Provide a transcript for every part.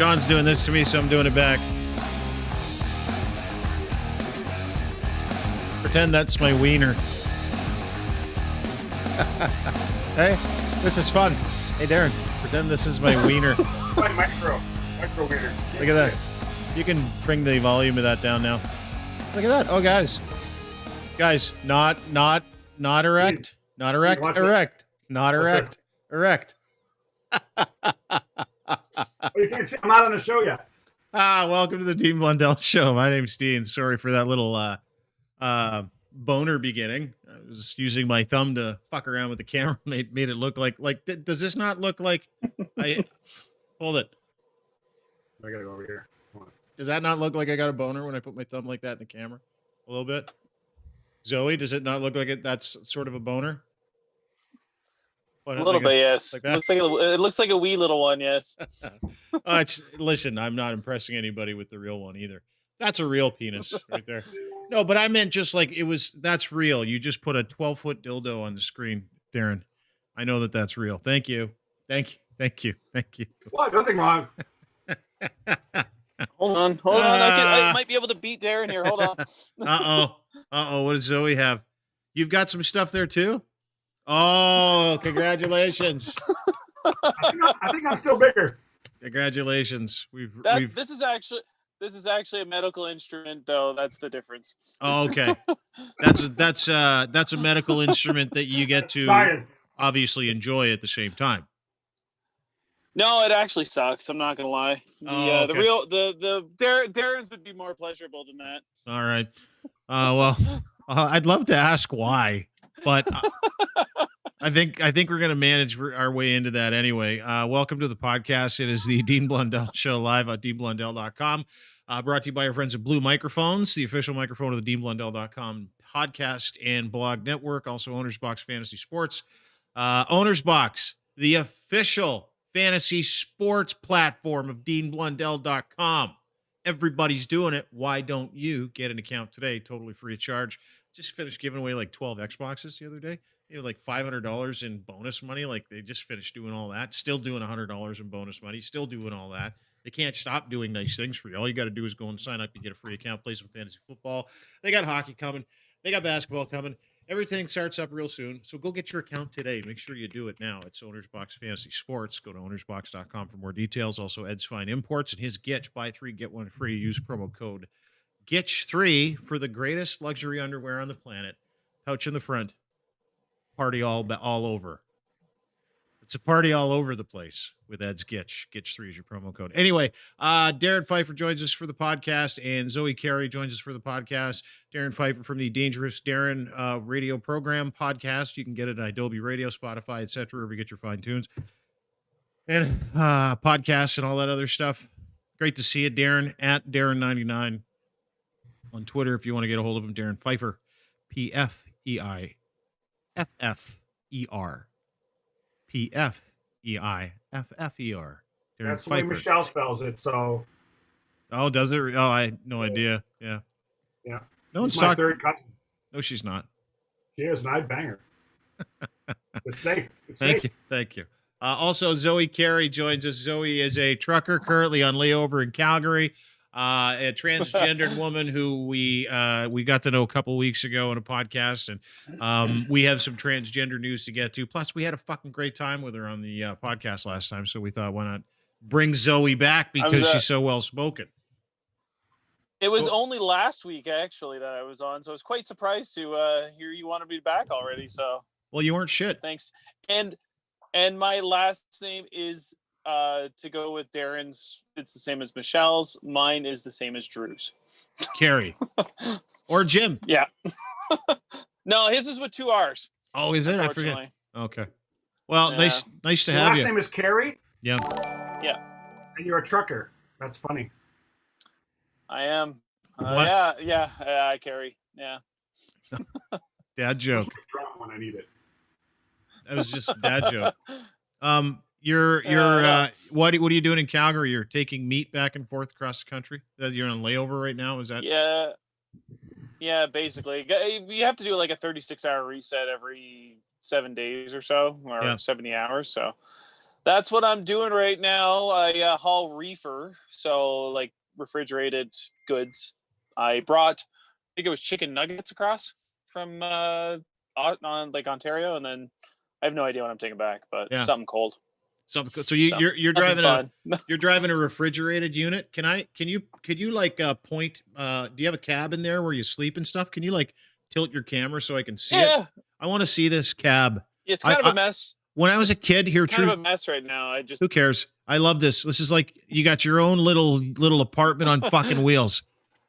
Sean's doing this to me, so I'm doing it back. Pretend that's my wiener. Hey, this is fun. Hey, Darren, pretend this is my wiener. Micro wiener. Look at that. You can bring the volume of that down now. Look at that. Oh, guys, not erect, not erect, erect, not erect, erect. You can't see. I'm not on the show yet. Welcome to the Dean Blundell Show. My name's Dean. Sorry for that little boner beginning. I was using my thumb to fuck around with the camera. Made it look like does this not look like I hold it? I gotta go over here. Come on. Does that not look like I got a boner when I put my thumb like that in the camera? A little bit. Zoe, does it not look like it? That's sort of a boner. What, a little bit, yes. Like it looks like a wee little one, yes. Listen, I'm not impressing anybody with the real one either. That's a real penis right there. No, but I meant just like that's real. You just put a 12-foot dildo on the screen, Darren. I know that's real. Thank you. Thank you. What? Nothing wrong. Hold on. I might be able to beat Darren here. Hold on. Uh-oh. What does Zoe have? You've got some stuff there too? Oh, congratulations. I think I'm still bigger. Congratulations. This is actually a medical instrument, though. That's the difference. Oh, okay. That's a medical instrument that you get to Science. Obviously enjoy at the same time. No, it actually sucks. I'm not gonna lie. Okay. The Darren's would be more pleasurable than that. All right. Well, I'd love to ask why, but I think we're going to manage our way into that anyway. Welcome to the podcast. It is the Dean Blundell Show live at deanblundell.com. Brought to you by our friends at Blue Microphones, the official microphone of the deanblundell.com podcast and blog network. Also, Owner's Box Fantasy Sports. Owner's Box, the official fantasy sports platform of deanblundell.com. Everybody's doing it. Why don't you get an account today? Totally free of charge. Just finished giving away like 12 Xboxes the other day. They had like $500 in bonus money. Like they just finished doing all that. Still doing $100 in bonus money. Still doing all that. They can't stop doing nice things for you. All you got to do is go and sign up. You get a free account, play some fantasy football. They got hockey coming. They got basketball coming. Everything starts up real soon. So go get your account today. Make sure you do it now. It's Owner's Box Fantasy Sports. Go to ownersbox.com for more details. Also, Ed's Fine Imports and his Gitch. Buy 3, get 1 free. Use promo code GITCH3 for the greatest luxury underwear on the planet. Pouch in the front. Party all over. It's a party all over the place with Ed's Gitch. Gitch3 is your promo code. Anyway, Darrin Pfeiffer joins us for the podcast, and Zoey Carey joins us for the podcast. Darrin Pfeiffer from the Dangerous Darrin radio program podcast. You can get it on Adobe Radio, Spotify, etc., wherever you get your fine tunes. And podcasts and all that other stuff. Great to see you, Darrin, at Darrin99 on Twitter if you want to get a hold of him. Darrin Pfeiffer, Pfeiffer. Pfeiffer. That's the way Michelle spells it. So. Oh, does it? Oh, I had no idea. Yeah. Yeah. No one's my talking. third cousin. No, she's not. She is, and I'd bang her. It's safe. Thank you. Also, Zoey Carey joins us. Zoey is a trucker currently on layover in Calgary. A transgendered woman who we got to know a couple weeks ago on a podcast, and we have some transgender news to get to. Plus, we had a fucking great time with her on the podcast last time, so we thought, why not bring Zoey back because she's so well spoken. It was only last week actually that I was on, so I was quite surprised to hear you wanted me back already. So well, you weren't shit. Thanks. And my last name is to go with Darren's. It's the same as Michelle's. Mine is the same as Drew's. Carey. Or Jim. Yeah. No, his is with 2 R's. Oh, is it? I forget. Okay. Well, yeah. Nice to have you. Last name is Carey? Yeah. Yeah. And you're a trucker. That's funny. I am. Yeah, I carry. Yeah. Dad joke. Drop when I need it. That was just a dad joke. You're what are you doing in Calgary? You're taking meat back and forth across the country? That you're on layover right now? Is that? Yeah, basically. You have to do like a 36-hour reset every 7 days or so, or 70 hours. So That's what I'm doing right now. I haul reefer, so like refrigerated goods. I brought, I think it was chicken nuggets across from on Lake Ontario, and then I have no idea what I'm taking back, but Yeah. something cold. So you're driving fun. you're driving a refrigerated unit. Could you like point? Do you have a cab in there where you sleep and stuff? Can you like tilt your camera so I can see it? I want to see this cab. It's kind of a mess. When I was a kid, here, Kind of a mess right now. Who cares? I love this. This is like you got your own little apartment on fucking wheels.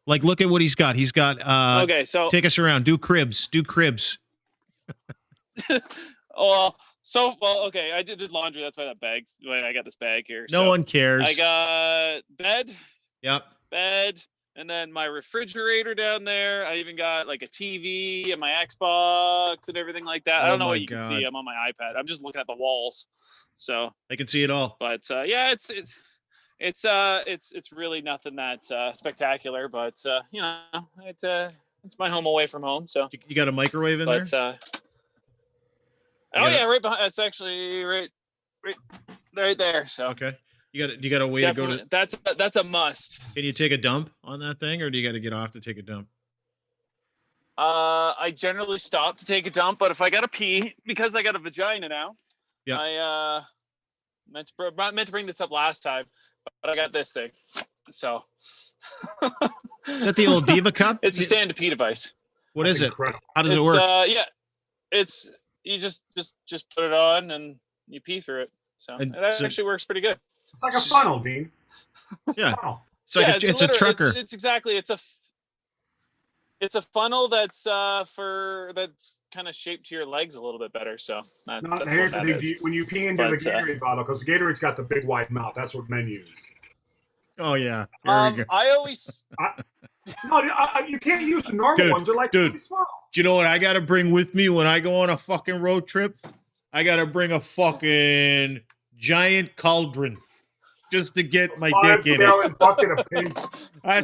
Like, look at what he's got. He's got. Okay, so take us around. Do cribs. Okay. I did laundry. That's why I got this bag here. No one cares. I got bed. Yep. Bed. And then my refrigerator down there. I even got like a TV and my Xbox and everything like that. I don't know what you can see. I'm on my iPad. I'm just looking at the walls, so I can see it all. But yeah, it's really nothing that spectacular. But you know, it's my home away from home. So you got a microwave in there? Yeah, right behind. It's actually right there. So okay. You got a way Definitely, to go to. That's a must. Can you take a dump on that thing, or do you got to get off to take a dump? I generally stop to take a dump, but if I gotta pee, because I got a vagina now, yeah. I meant to bring this up last time, but I got this thing. So is that the old Diva cup? It's a stand to pee device. What is it? How does it work? Yeah, it's you just put it on and you pee through it. So it actually works pretty good. It's like a funnel, Dean. Yeah. It's like it's a trucker. It's exactly. It's a funnel that's kind of shaped to your legs a little bit better. So that's what that is. When you pee into the Gatorade bottle, because the Gatorade's got the big wide mouth. That's what men use. Oh yeah. I always. You can't use the normal ones. They're like really small. Do you know what I got to bring with me when I go on a fucking road trip? I got to bring a fucking giant cauldron. Just to get my dick in it. Bucket of pink. I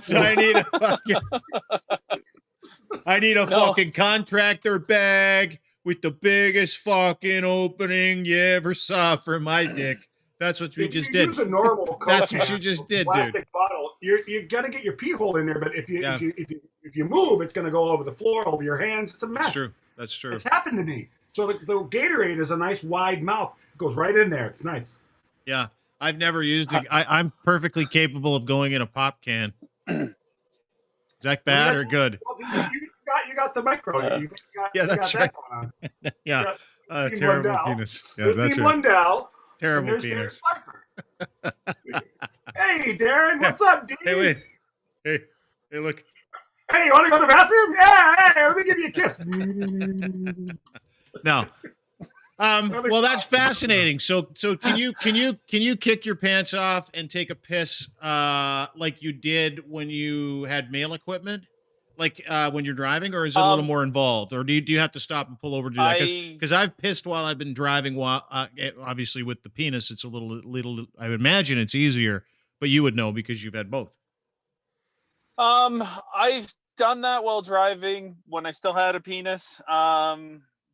need a fucking contractor bag with the biggest fucking opening you ever saw for my dick. That's what we just did. Use a normal That's what you just did, plastic dude. bottle. You're gonna get your pee hole in there, but if you move, it's gonna go over the floor, over your hands. It's a mess. That's true. It's happened to me. So the Gatorade is a nice wide mouth. It goes right in there. It's nice. Yeah. I've never used it. I'm perfectly capable of going in a pop can. Is that bad or good? Well, you got the micro. That's right. Yeah. Terrible Blundell. Penis. Yeah, that's Dean right. Blundell. Terrible penis. Hey, Darrin. What's up, Dean? Hey, wait. Hey, look. Hey, you want to go to the bathroom? Yeah, hey, let me give you a kiss. No. Well, that's fascinating. So can you kick your pants off and take a piss like you did when you had male equipment, like when you're driving, or is it a little more involved, or do you have to stop and pull over to do that? Because I've pissed while I've been driving. While obviously with the penis, it's a little. I would imagine it's easier, but you would know because you've had both. I've done that while driving when I still had a penis.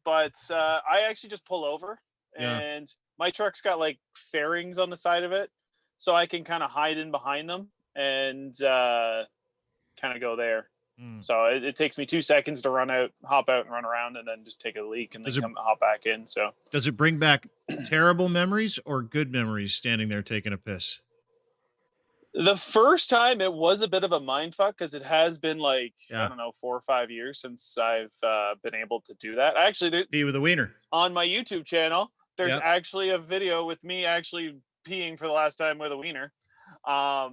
But I actually just pull over, and my truck's got like fairings on the side of it, so I can kind of hide in behind them and kind of go there. So it takes me 2 seconds to hop out and run around, and then just take a leak and then hop back in. So does it bring back terrible memories or good memories standing there taking a piss? The first time it was a bit of a mindfuck because it has been like, I don't know, 4 or 5 years since I've been able to do that. Actually, pee with a wiener. On my YouTube channel, there's actually a video with me actually peeing for the last time with a wiener. I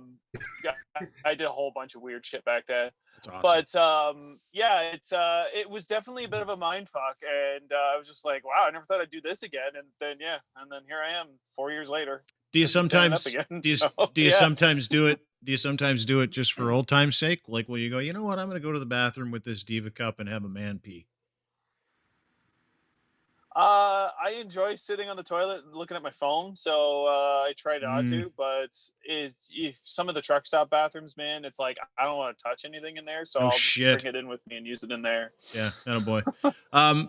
did a whole bunch of weird shit back then. That's awesome. But it was definitely a bit of a mindfuck, and I was just like, wow, I never thought I'd do this again. And then here I am 4 years later. Do you sometimes sometimes do it? Do you sometimes do it just for old time's sake? Like, will you go, you know what? I'm going to go to the bathroom with this Diva cup and have a man pee. I enjoy sitting on the toilet and looking at my phone, so I try not to. But if some of the truck stop bathrooms, man, it's like I don't want to touch anything in there, so Oh, I'll shit. just bring it in with me and use it in there. Yeah, boy.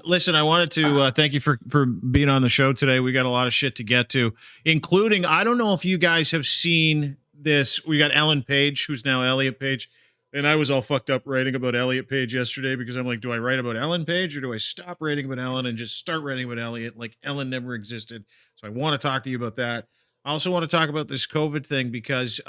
Listen, I wanted to thank you for being on the show today. We got a lot of shit to get to, including, I don't know if you guys have seen this. We got Ellen Page, who's now Elliot Page. And I was all fucked up writing about Elliot Page yesterday because I'm like, do I write about Ellen Page or do I stop writing about Ellen and just start writing about Elliot? Like Ellen never existed. So I want to talk to you about that. I also want to talk about this COVID thing because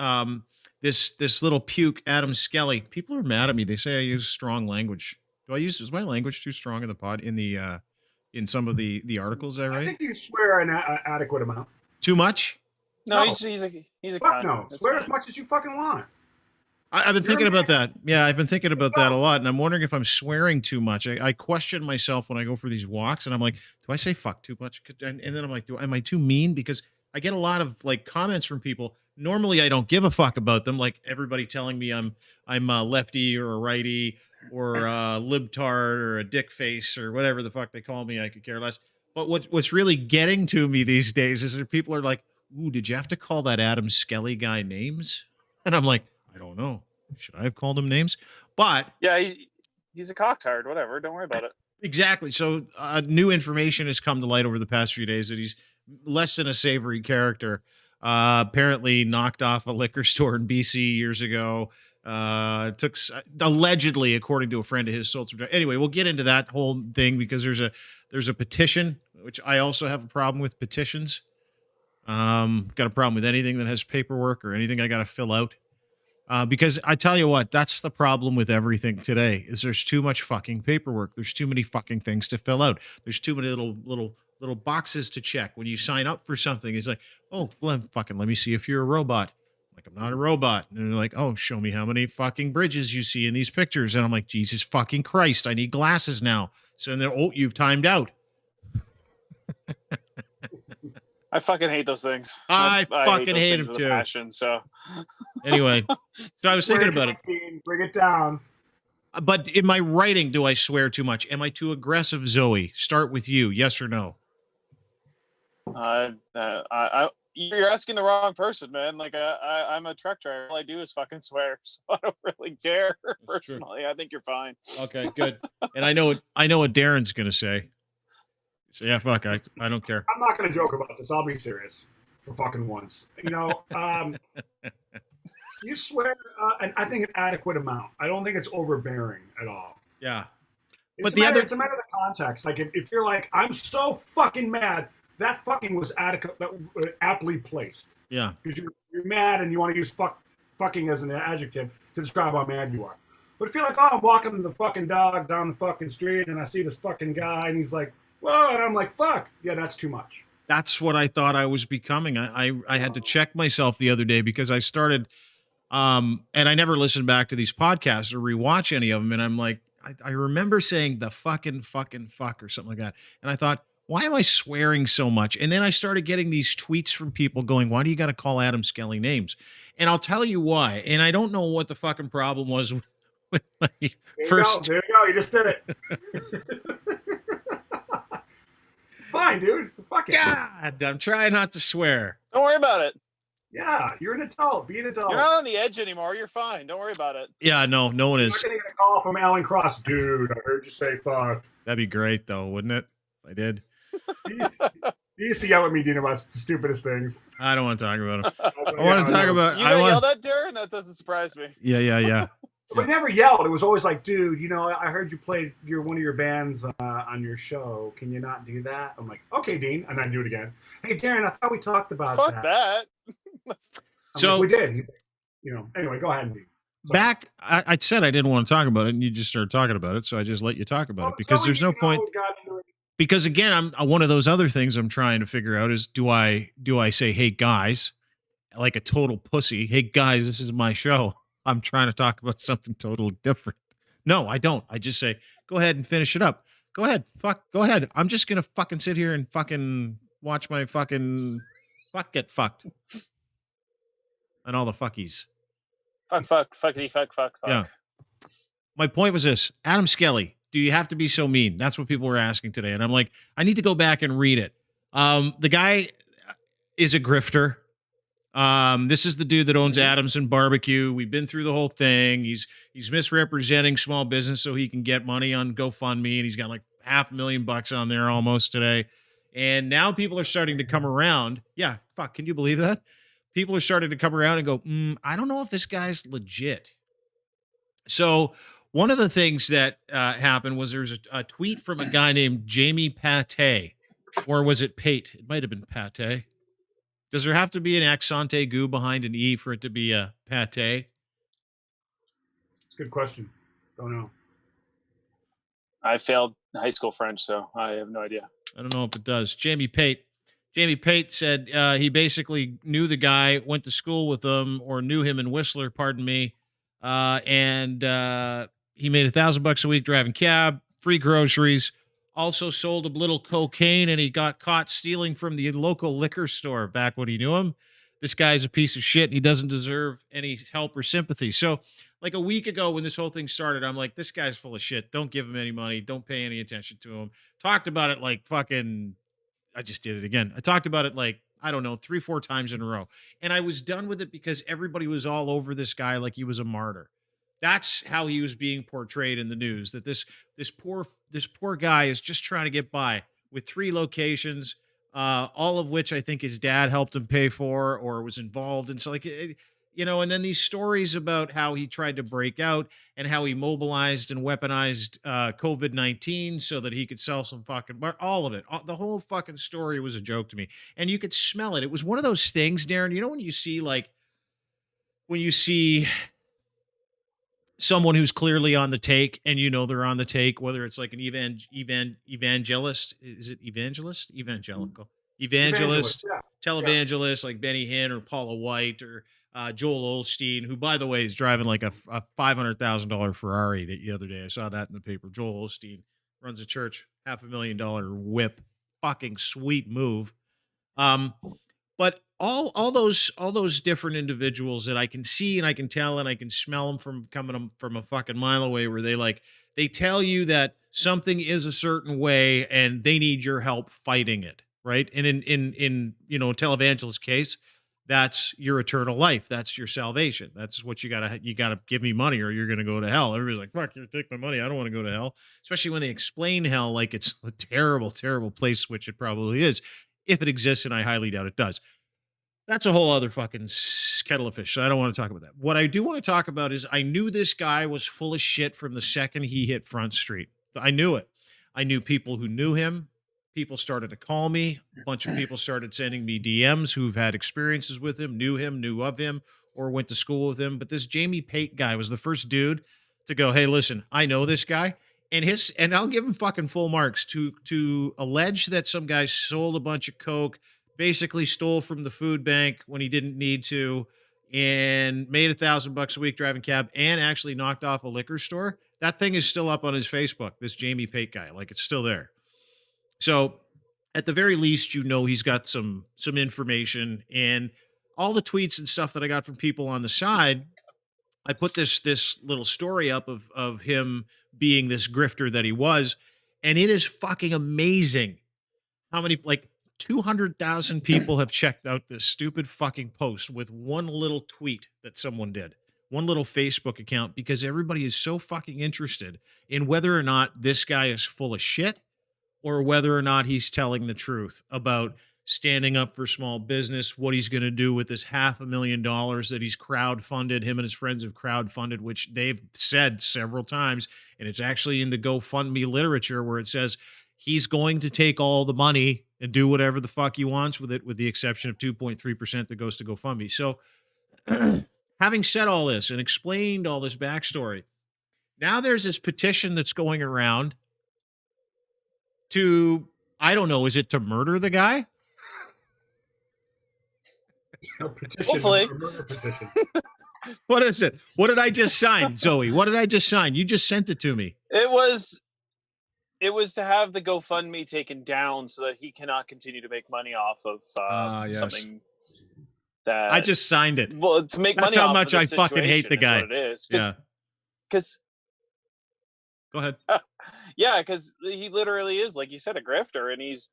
this little puke, Adam Skelly, people are mad at me. They say I use strong language. Is my language too strong in the pod in some of the articles I write? I think you swear an adequate amount. Too much? No, he's a fuck cunt. no. That's Swear fine. as much as you fucking want. I've been thinking about that. Yeah, I've been thinking about that a lot, and I'm wondering if I'm swearing too much. I question myself when I go for these walks, and I'm like, do I say fuck too much? And then I'm like, am I too mean? Because I get a lot of like comments from people. Normally, I don't give a fuck about them. Like everybody telling me I'm a lefty or a righty or a libtard or a dick face or whatever the fuck they call me. I could care less. But what's really getting to me these days is that people are like, ooh, did you have to call that Adam Skelly guy names? And I'm like, I don't know. Should I have called him names? But yeah, he's a cocktard. Whatever. Don't worry about it. Exactly. So new information has come to light over the past few days that he's less than a savory character. Apparently knocked off a liquor store in BC years ago. Took allegedly, according to a friend of his, sold some. Anyway, we'll get into that whole thing because there's a petition, which I also have a problem with petitions. Got a problem with anything that has paperwork or anything I got to fill out. Because I tell you what, that's the problem with everything today is there's too much fucking paperwork. There's too many fucking things to fill out. There's too many little boxes to check when you sign up for something. It's like, oh, well, fucking let me see if you're a robot. Like, I'm not a robot. And they're like, oh, show me how many fucking bridges you see in these pictures. And I'm like, Jesus fucking Christ, I need glasses now. So then they're, oh, you've timed out. I fucking hate those things. I fucking hate them too. Passion, so anyway, so I was thinking about it. Bring it down. But in my writing, do I swear too much? Am I too aggressive, Zoe? Start with you. Yes or no? You're asking the wrong person, man. Like I'm a truck driver. All I do is fucking swear, so I don't really care personally. True. I think you're fine. Okay, good. And I know what Darren's gonna say. So yeah, fuck. I don't care. I'm not gonna joke about this. I'll be serious for fucking once. You know, you swear, and I think an adequate amount. I don't think it's overbearing at all. Yeah. It's a matter of the context. Like if you're like, I'm so fucking mad. That fucking was aptly placed. Yeah. Because you're mad and you want to use fucking as an adjective to describe how mad you are. But if you're like, oh, I'm walking the fucking dog down the fucking street and I see this fucking guy and he's like, whoa, and I'm like, fuck. Yeah, that's too much. That's what I thought I was becoming. I had to check myself the other day because I started, and I never listened back to these podcasts or rewatch any of them. And I'm like, I remember saying the fucking fuck or something like that. And I thought, why am I swearing so much? And then I started getting these tweets from people going, why do you got to call Adam Skelly names? And I'll tell you why. And I don't know what the fucking problem was with my first. There you go. You just did it. It's fine, dude. Fuck it. God, I'm trying not to swear. Don't worry about it. Yeah, you're an adult. Be an adult. You're not on the edge anymore. You're fine. Don't worry about it. Yeah, no one you're is. Not gonna get a call from Alan Cross, dude. I heard you say fuck. That'd be great, though, wouldn't it? If I did. He used to yell at me, Dean, about the stupidest things. I don't want to talk about him. I want to talk about. You got yelled at, Darrin? That doesn't surprise me. Yeah. We never yelled. It was always like, dude, you know, I heard you played one of your bands on your show. Can you not do that? I'm like, okay, Dean, and I do it again. Hey, Darrin, I thought we talked about Fuck that. So like, we did. He's like, you know. Anyway, go ahead, Dean. Back, I said I didn't want to talk about it, and you just started talking about it, so I just let you talk about it because there's no point. Because again, I'm one of those other things I'm trying to figure out is do I say, hey guys, like a total pussy, hey guys, this is my show. I'm trying to talk about something totally different. No, I don't. I just say, go ahead and finish it up. Go ahead. Go ahead. I'm just gonna fucking sit here and fucking watch my fucking fuck get fucked. And all the fuckies. Fuck, fuckity, fuck. Yeah. My point was this. Adam Skelly, Do you have to be so mean? That's what people were asking today. And I'm like, I need to go back and read it. The guy is a grifter. This is the dude that owns Adamson Barbecue. We've been through the whole thing. He's misrepresenting small business so he can get money on GoFundMe, and he's got like $500,000 on there almost today. And now people are starting to come around. Yeah, fuck, can you believe that? People are starting to come around and go, I don't know if this guy's legit. So one of the things that happened was there's a tweet from a guy named Jamie Pate, or was it Pate? It might have been Pate. Does there have to be an accent aigu behind an E for it to be a pate? It's a good question. Don't know. I failed high school French, so I have no idea. I don't know if it does. Jamie Pate said he basically knew the guy, went to school with him, or knew him in Whistler, pardon me, and he made $1,000 a week driving cab, free groceries. Also sold a little cocaine, and he got caught stealing from the local liquor store back when he knew him. This guy's a piece of shit, and he doesn't deserve any help or sympathy. So, like a week ago when this whole thing started, I'm like, this guy's full of shit. Don't give him any money. Don't pay any attention to him. Talked about it like fucking, I just did it again. I talked about it like, I don't know, 3-4 times in a row. And I was done with it because everybody was all over this guy like he was a martyr. That's how he was being portrayed in the news, that this poor guy is just trying to get by with 3 locations, all of which I think his dad helped him pay for or was involved in. So like, and then these stories about how he tried to break out and how he mobilized and weaponized COVID-19 so that he could sell some fucking, all of it. The whole fucking story was a joke to me. And you could smell it. It was one of those things, Darren, when you see someone who's clearly on the take, and they're on the take, whether it's like an evangelist, is it evangelist? Evangelical. Evangelist, yeah. Televangelist, like Benny Hinn or Paula White or Joel Osteen, who, by the way, is driving like a $500,000 Ferrari the other day. I saw that in the paper. Joel Osteen runs a church, $500,000 whip. Fucking sweet move. But all those different individuals that I can see and I can tell and I can smell them from coming from a fucking mile away, where they tell you that something is a certain way and they need your help fighting it, right? And in televangelist's case, that's your eternal life. That's your salvation. That's what you gotta give me money or you're gonna go to hell. Everybody's like, fuck, you take my money. I don't want to go to hell. Especially when they explain hell like it's a terrible, terrible place, which it probably is, if it exists, and I highly doubt it does. That's a whole other fucking kettle of fish, so I don't want to talk about that. What I do want to talk about is I knew this guy was full of shit from the second he hit Front Street. I knew it. I knew people who knew him. People started to call me. A bunch of people started sending me DMs who've had experiences with him, knew of him, or went to school with him. But this Jamie Pate guy was the first dude to go, hey, listen, I know this guy. And I'll give him fucking full marks to allege that some guy sold a bunch of coke, basically stole from the food bank when he didn't need to, and made $1,000 a week driving cab, and actually knocked off a liquor store. That thing is still up on his Facebook, this Jamie Pate guy. Like, it's still there. So at the very least, he's got some information, and all the tweets and stuff that I got from people on the side, I put this little story up of him being this grifter that he was, and it is fucking amazing how many, like, 200,000 people have checked out this stupid fucking post with one little tweet that someone did, one little Facebook account, because everybody is so fucking interested in whether or not this guy is full of shit or whether or not he's telling the truth about standing up for small business, what he's going to do with this $500,000 that he's crowdfunded, him and his friends have crowdfunded, which they've said several times, and it's actually in the GoFundMe literature where it says he's going to take all the money and do whatever the fuck he wants with it, with the exception of 2.3% that goes to GoFundMe. So having said all this and explained all this backstory, now there's this petition that's going around to, I don't know, is it to murder the guy? Petition. Hopefully. Petition. What is it? What did I just sign, Zoe? What did I just sign? You just sent it to me. It was to have the GoFundMe taken down so that he cannot continue to make money off of yes. something that I just signed it. Well, to make That's money how off much of I the fucking hate the situation guy. is what it is. Yeah. Because Go ahead. Yeah, because he literally is, like you said, a grifter, and he's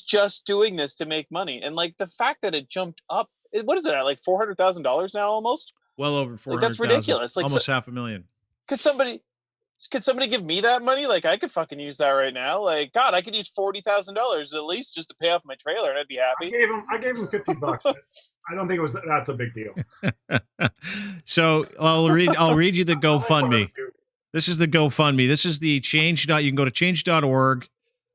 just doing this to make money. And like the fact that it jumped up, what is it at, like $400,000 now almost? Well over Like that's 400,000, ridiculous. Like, almost $500,000. could somebody give me that money? Like I could fucking use that right now. Like God, I could use $40,000 at least just to pay off my trailer, and I'd be happy. I gave him $50. I don't think that's a big deal. So I'll read you the GoFundMe. This is the GoFundMe. This is the change. You can go to change.org.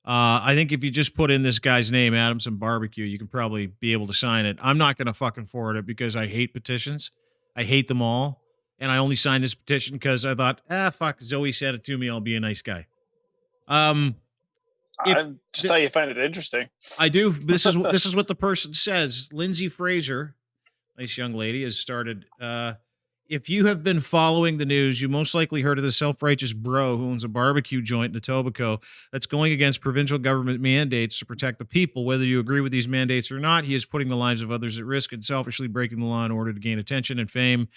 I think if you just put in this guy's name, Adamson Barbecue, you can probably be able to sign it. I'm not going to fucking forward it because I hate petitions. I hate them all. And I only signed this petition because I thought, fuck, Zoey said it to me. I'll be a nice guy. I just thought you find it interesting. I do. This is what the person says. Lindsay Fraser, nice young lady, has started. If you have been following the news, you most likely heard of the self-righteous bro who owns a barbecue joint in Etobicoke that's going against provincial government mandates to protect the people. Whether you agree with these mandates or not, he is putting the lives of others at risk and selfishly breaking the law in order to gain attention and fame.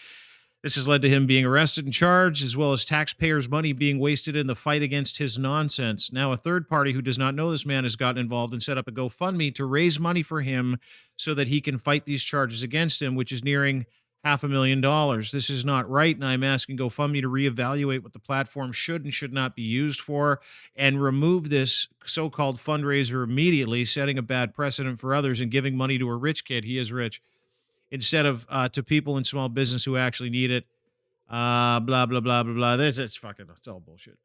This has led to him being arrested and charged, as well as taxpayers' money being wasted in the fight against his nonsense. Now, a third party who does not know this man has gotten involved and set up a GoFundMe to raise money for him so that he can fight these charges against him, which is nearing $500,000. This is not right, and I'm asking GoFundMe to reevaluate what the platform should and should not be used for and remove this so-called fundraiser immediately, setting a bad precedent for others and giving money to a rich kid. He is rich. Instead of to people in small business who actually need it. Blah, blah, blah, blah, blah. It's all bullshit.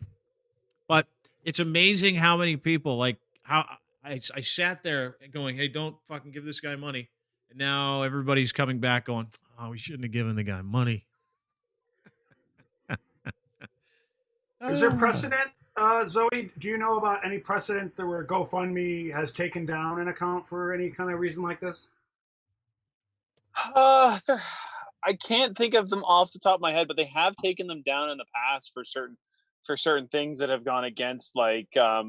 But it's amazing how many people, like, how I sat there going, hey, don't fucking give this guy money. And now everybody's coming back going, oh, we shouldn't have given the guy money. Is there precedent, Zoey? Do you know about any precedent where GoFundMe has taken down an account for any kind of reason like this? I can't think of them off the top of my head, but they have taken them down in the past for certain things that have gone against, like I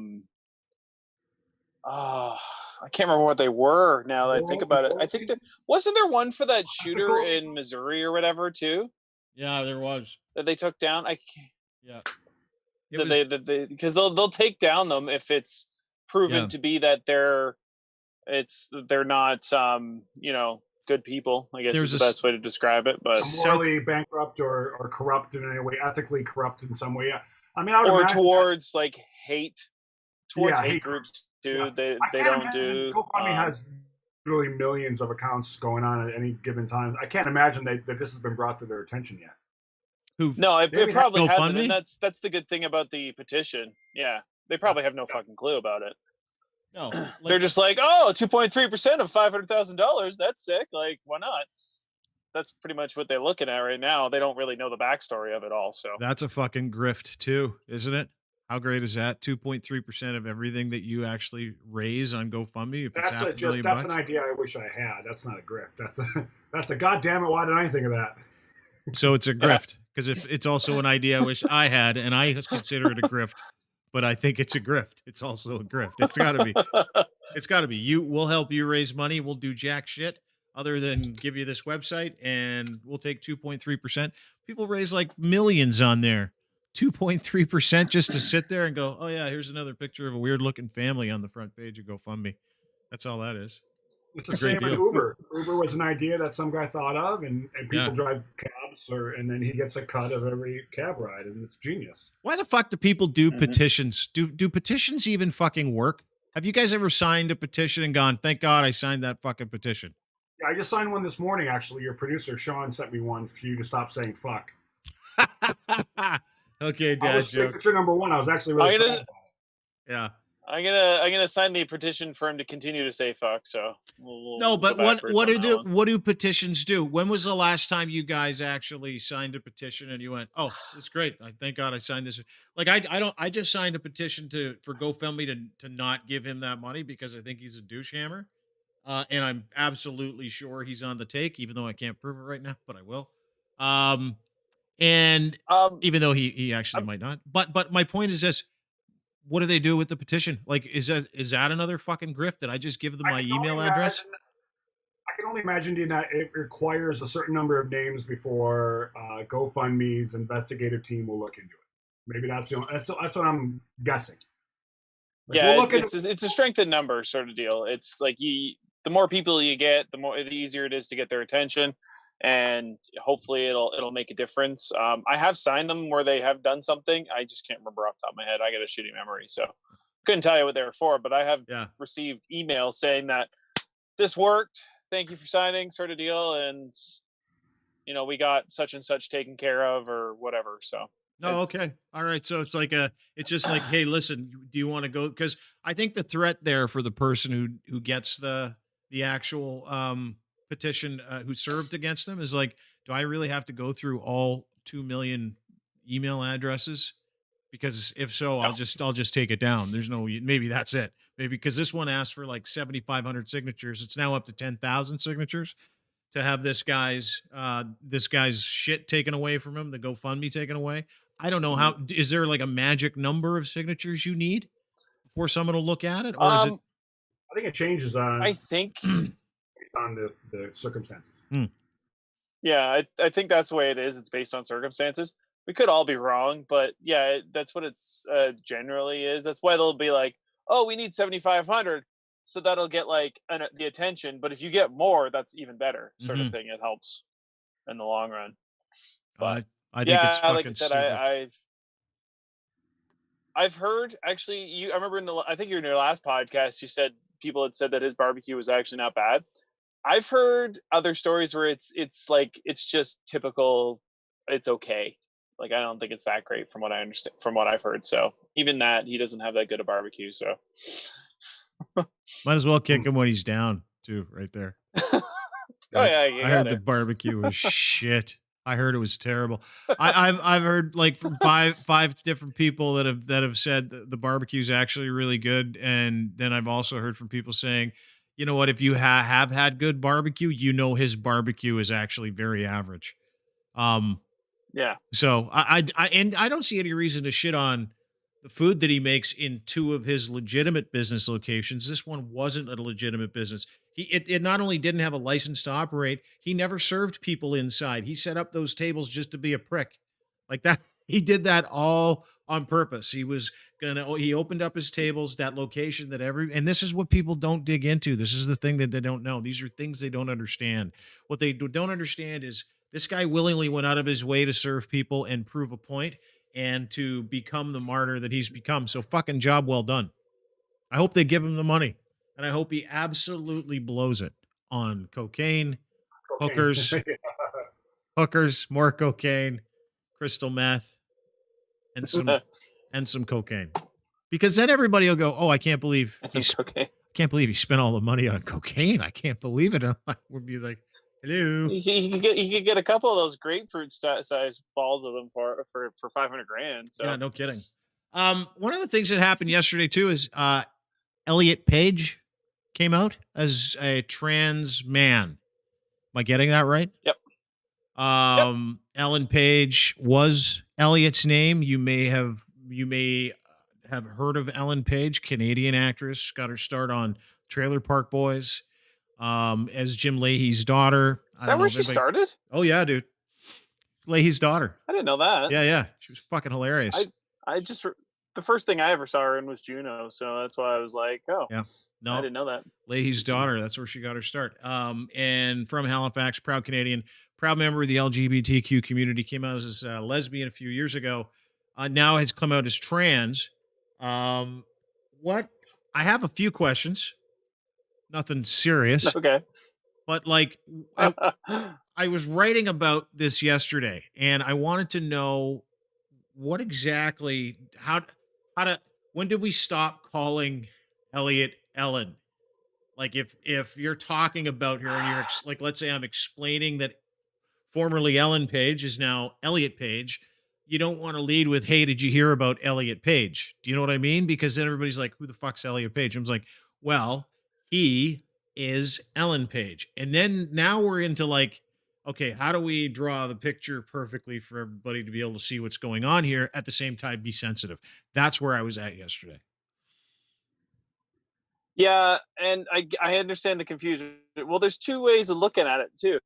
can't remember what they were now that I think about it. I think that wasn't there one for that shooter in Missouri or whatever too? Yeah, there was. That they took down. Yeah. Because they'll take down them if it's proven to be that they're not good people, I guess is the best way to describe it, but morally bankrupt or corrupt in any way, ethically corrupt in some way. Yeah, I mean, towards like hate groups too. Yeah. They don't do. GoFundMe has really millions of accounts going on at any given time. I can't imagine that this has been brought to their attention yet. No, it probably hasn't, and that's the good thing about the petition. Yeah, they probably have no fucking clue about it. No, they're just like, 2.3% of $500,000. That's sick. Like, why not? That's pretty much what they're looking at right now. They don't really know the backstory of it all. So that's a fucking grift too, isn't it? How great is that? 2.3% of everything that you actually raise on GoFundMe. If that's an idea I wish I had. That's not a grift. That's a goddamn it. Why didn't I think of that? So it's a grift because it's also an idea I wish I had, and I consider it a grift. But I think it's a grift. It's also a grift. It's got to be. It's got to be. We'll help you raise money. We'll do jack shit other than give you this website, and we'll take 2.3%. People raise like millions on there. 2.3% just to sit there and go, oh yeah, here's another picture of a weird looking family on the front page of GoFundMe. That's all that is. It's the same with Uber. Uber was an idea that some guy thought of, and people drive cabs, and then he gets a cut of every cab ride, and it's genius. Why the fuck do people do petitions? Do petitions even fucking work? Have you guys ever signed a petition and gone, thank God I signed that fucking petition? Yeah, I just signed one this morning, actually. Your producer, Sean, sent me one for you to stop saying fuck. Okay, Dad. I was signature number one. I was actually really proud of it. Yeah. I'm gonna sign the petition for him to continue to say fuck. So but what do petitions do? When was the last time you guys actually signed a petition and you went, oh, that's great. Thank God I signed this. Like I just signed a petition for GoFundMe to not give him that money because I think he's a douche hammer. And I'm absolutely sure he's on the take, even though I can't prove it right now, but I will. And even though he actually might not. But my point is this. What do they do with the petition? Like, is that another fucking grift? Did I just give them my email address? I can only imagine that it requires a certain number of names before GoFundMe's investigative team will look into it. Maybe that's that's what I'm guessing. Like, Yeah, we'll look at it's a strength in numbers sort of deal. It's like the more people you get, the easier it is to get their attention, and hopefully it'll make a difference. I have signed them where they have done something. I just can't remember off the top of my head. I got a shitty memory, so couldn't tell you what they were for. But I have received emails saying that this worked. Thank you for signing, sort of deal, and we got such and such taken care of or whatever. So. Oh, okay. All right. So it's like it's just like, hey, listen, do you want to go? Because I think the threat there for the person who gets the actual petition who served against them is like, do I really have to go through all 2 million email addresses? Because if so, I'll just take it down. There's no, maybe that's it. Maybe because this one asked for like 7,500 signatures. It's now up to 10,000 signatures to have this guy's shit taken away from him, the GoFundMe taken away. I don't know how. Is there like a magic number of signatures you need before someone will look at it, or is it? I think it changes on. I think based on the circumstances. Yeah, I think that's the way it is. It's based on circumstances. We could all be wrong, but yeah, that's what it's generally is. That's why they'll be like, "Oh, we need 7,500," so that'll get like the attention. But if you get more, that's even better, sort of thing. It helps in the long run. But I think it's fucking like I said, stupid. I've heard actually. I remember I think in your last podcast, you said people had said that his barbecue was actually not bad. I've heard other stories where it's like it's just typical. It's okay. Like I don't think it's that great from what I understand, from what I've heard. So even that, he doesn't have that good a barbecue. So might as well kick him when he's down too, right there. Oh yeah, I heard the barbecue was shit. I heard it was terrible. I've heard like from five different people that have said the barbecue is actually really good, and then I've also heard from people saying, you know what, if you have had good barbecue, his barbecue is actually very average. Yeah. So I don't see any reason to shit on the food that he makes in two of his legitimate business locations. This one wasn't a legitimate business. It not only didn't have a license to operate, he never served people inside. He set up those tables just to be a prick. Like that. He did that all on purpose. He opened up his tables, that location and this is what people don't dig into. This is the thing that they don't know. These are things they don't understand. What they don't understand is this guy willingly went out of his way to serve people and prove a point and to become the martyr that he's become. So fucking job well done. I hope they give him the money, and I hope he absolutely blows it on cocaine. Hookers, more cocaine, crystal meth, and some cocaine. Because then everybody will go, "Oh, I can't believe he spent all the money on cocaine. I can't believe it." We'll be like, hello. He could get a couple of those grapefruit size balls of them for $500,000. So. Yeah, no kidding. One of the things that happened yesterday too is Elliot Page came out as a trans man. Am I getting that right? Yep. Ellen Page was Elliot's name. You may have heard of Ellen Page, Canadian actress, got her start on Trailer Park Boys. As Jim Leahy's daughter. Is that where she started? Oh yeah, dude. Leahy's daughter. I didn't know that. Yeah. She was fucking hilarious. I just the first thing I ever saw her in was Juno, so that's why I was like, oh, yeah, no, I didn't know that. Leahy's daughter. That's where she got her start. And from Halifax, proud Canadian, proud member of the LGBTQ community, came out as a lesbian a few years ago. Now has come out as trans. What? I have a few questions. Nothing serious. Okay. But like, I was writing about this yesterday, and I wanted to know what exactly, when did we stop calling Elliot Ellen? Like if you're talking about her and you're like, let's say I'm explaining that formerly Ellen Page is now Elliot Page. You don't want to lead with, hey, did you hear about Elliot Page? Do you know what I mean? Because then everybody's like, who the fuck's Elliot Page? I was like, well, he is Ellen Page. And then now we're into like, okay, how do we draw the picture perfectly for everybody to be able to see what's going on here, at the same time be sensitive? That's where I was at yesterday. Yeah, and I understand the confusion. Well, there's two ways of looking at it too.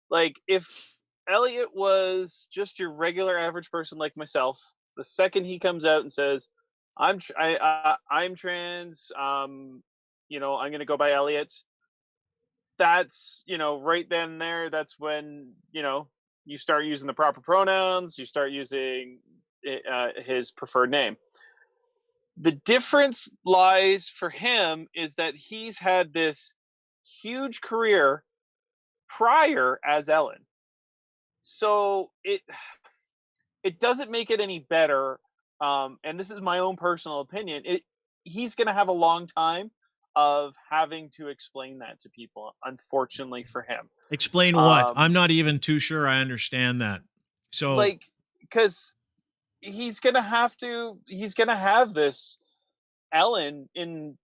Like if Elliot was just your regular average person like myself, The second he comes out and says, I'm trans, I'm going to go by Elliot. That's, right then and there, that's when, you start using the proper pronouns, you start using his preferred name. The difference lies for him is that he's had this huge career prior as Ellen. So it doesn't make it any better. And this is my own personal opinion. He's going to have a long time of having to explain that to people, unfortunately for him. Explain what? I'm not even too sure I understand that. So because he's going to have this Ellen in,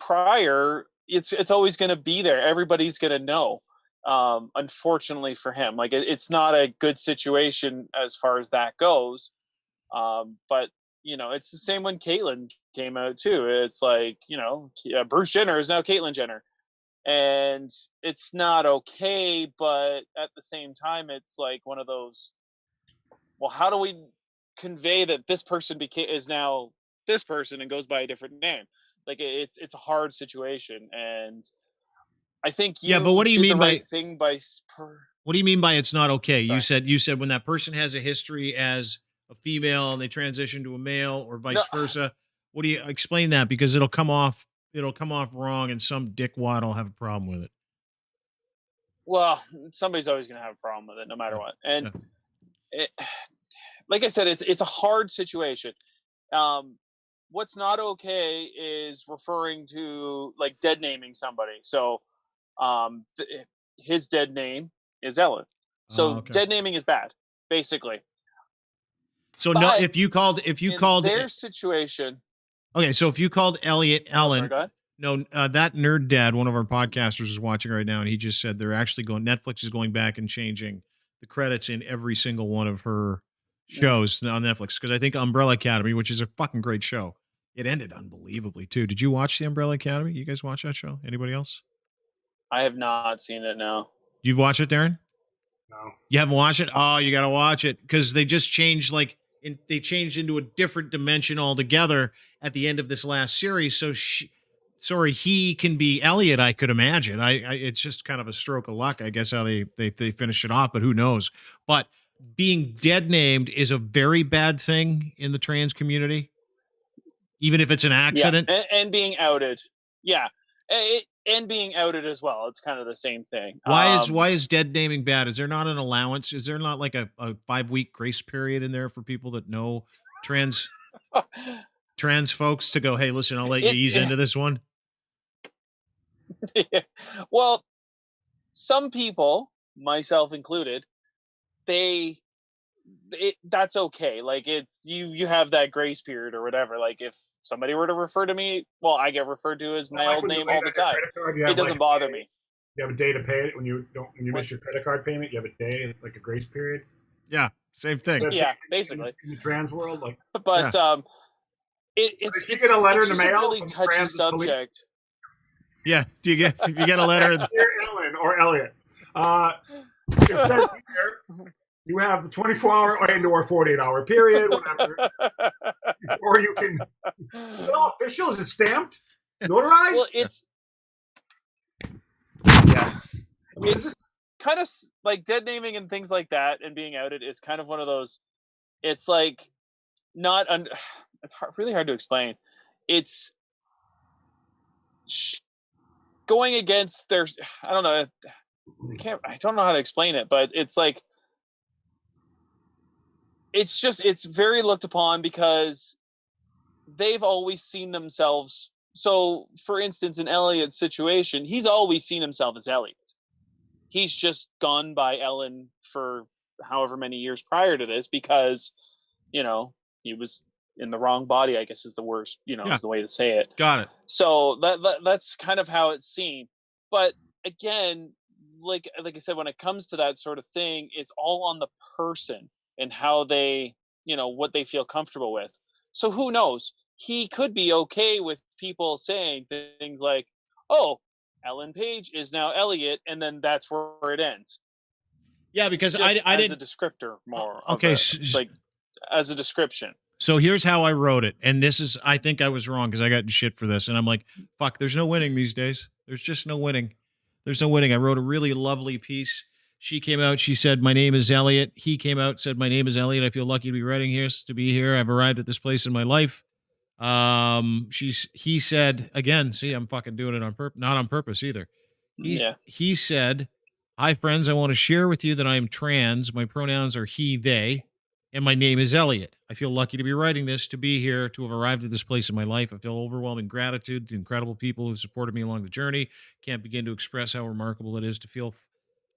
prior, it's always going to be there. Everybody's going to know. Unfortunately for him, it's not a good situation as far as that goes. But it's the same when Caitlyn came out too. It's like, Bruce Jenner is now Caitlyn Jenner, and it's not okay. But at the same time, it's like one of those, well, how do we convey that this person is now this person and goes by a different name? It's a hard situation, and I think but what do you mean by what do you mean by it's not okay? Sorry. You said when that person has a history as a female and they transition to a male or vice versa. What do you explain that? Because it'll come off wrong and some dickwad will have a problem with it. Well, somebody's always going to have a problem with it no matter what. And like I said, it's a hard situation. What's not okay is referring to dead naming somebody. So his dead name is Ellen. So dead naming is bad, basically. So if you called their situation. Okay, so if you called Elliot Ellen, sorry, that nerd dad, one of our podcasters, is watching right now, and he just said Netflix is going back and changing the credits in every single one of her shows on Netflix, because I think Umbrella Academy, which is a fucking great show, it ended unbelievably too. Did you watch the Umbrella Academy? You guys watch that show? Anybody else? I have not seen it. No. You've watched it, Darren? No. You haven't watched it? Oh, you got to watch it, because they just changed they changed into a different dimension altogether at the end of this last series. So he can be Elliot, I could imagine. It's just kind of a stroke of luck, I guess, how they finish it off, but who knows? But being dead named is a very bad thing in the trans community, even if it's an accident. Yeah. And being outed. Yeah. And being outed as well. It's kind of the same thing. Why is dead naming bad? Is there not an allowance? Is there not a 5-week grace period in there for people that know trans folks to go, hey, listen, I'll let you ease into this one? Yeah. Well, some people, myself included, that's okay. It's you have that grace period or whatever. If somebody were to refer to me, well, I get referred to as my old name all the time. It doesn't bother me. You have a day to pay it when you miss your credit card payment. You have a day. It's like a grace period. Yeah, same thing. Basically in the trans world, But if you get a letter in the mail, a really touchy subject. Yeah, if you get a letter, dear Ellen or Elliot, it says here you have the 24-hour and/or 48-hour period, whatever, or you can. Is it all official? Is it stamped, notarized? Well, it's it's kind of dead naming and things like that, and being outed is kind of one of those. It's it's really hard to explain. It's going against their. I don't know. I don't know how to explain it, but it's it's very looked upon because they've always seen themselves. So, for instance, in Elliot's situation, he's always seen himself as Elliot. He's just gone by Ellen for however many years prior to this because, he was in the wrong body, I guess is the worst, is the way to say it. Got it. So that's kind of how it's seen. But again, like I said, when it comes to that sort of thing, it's all on the person and how they, what they feel comfortable with. So who knows? He could be okay with people saying things like, oh, Ellen Page is now Elliot, and then that's where it ends. Yeah, because Just I as didn't. a descriptor more. Okay, Of it, like as a description. so here's how I wrote it, and this is I think I was wrong because I got in shit for this, and I'm like, fuck, there's no winning these days. There's just no winning. There's no winning. I wrote a really lovely piece. She came out. She said, "My name is Elliot." He came out, said, "My name is Elliot. I feel lucky to be writing here. To be here. I've arrived at this place in my life." He said again. See, I'm fucking doing it on purpose, not on purpose either. He said, "Hi friends, I want to share with you that I am trans. My pronouns are he, they, and my name is Elliot. I feel lucky to be writing this, to be here, to have arrived at this place in my life. I feel overwhelming gratitude to incredible people who supported me along the journey. Can't begin to express how remarkable it is to feel.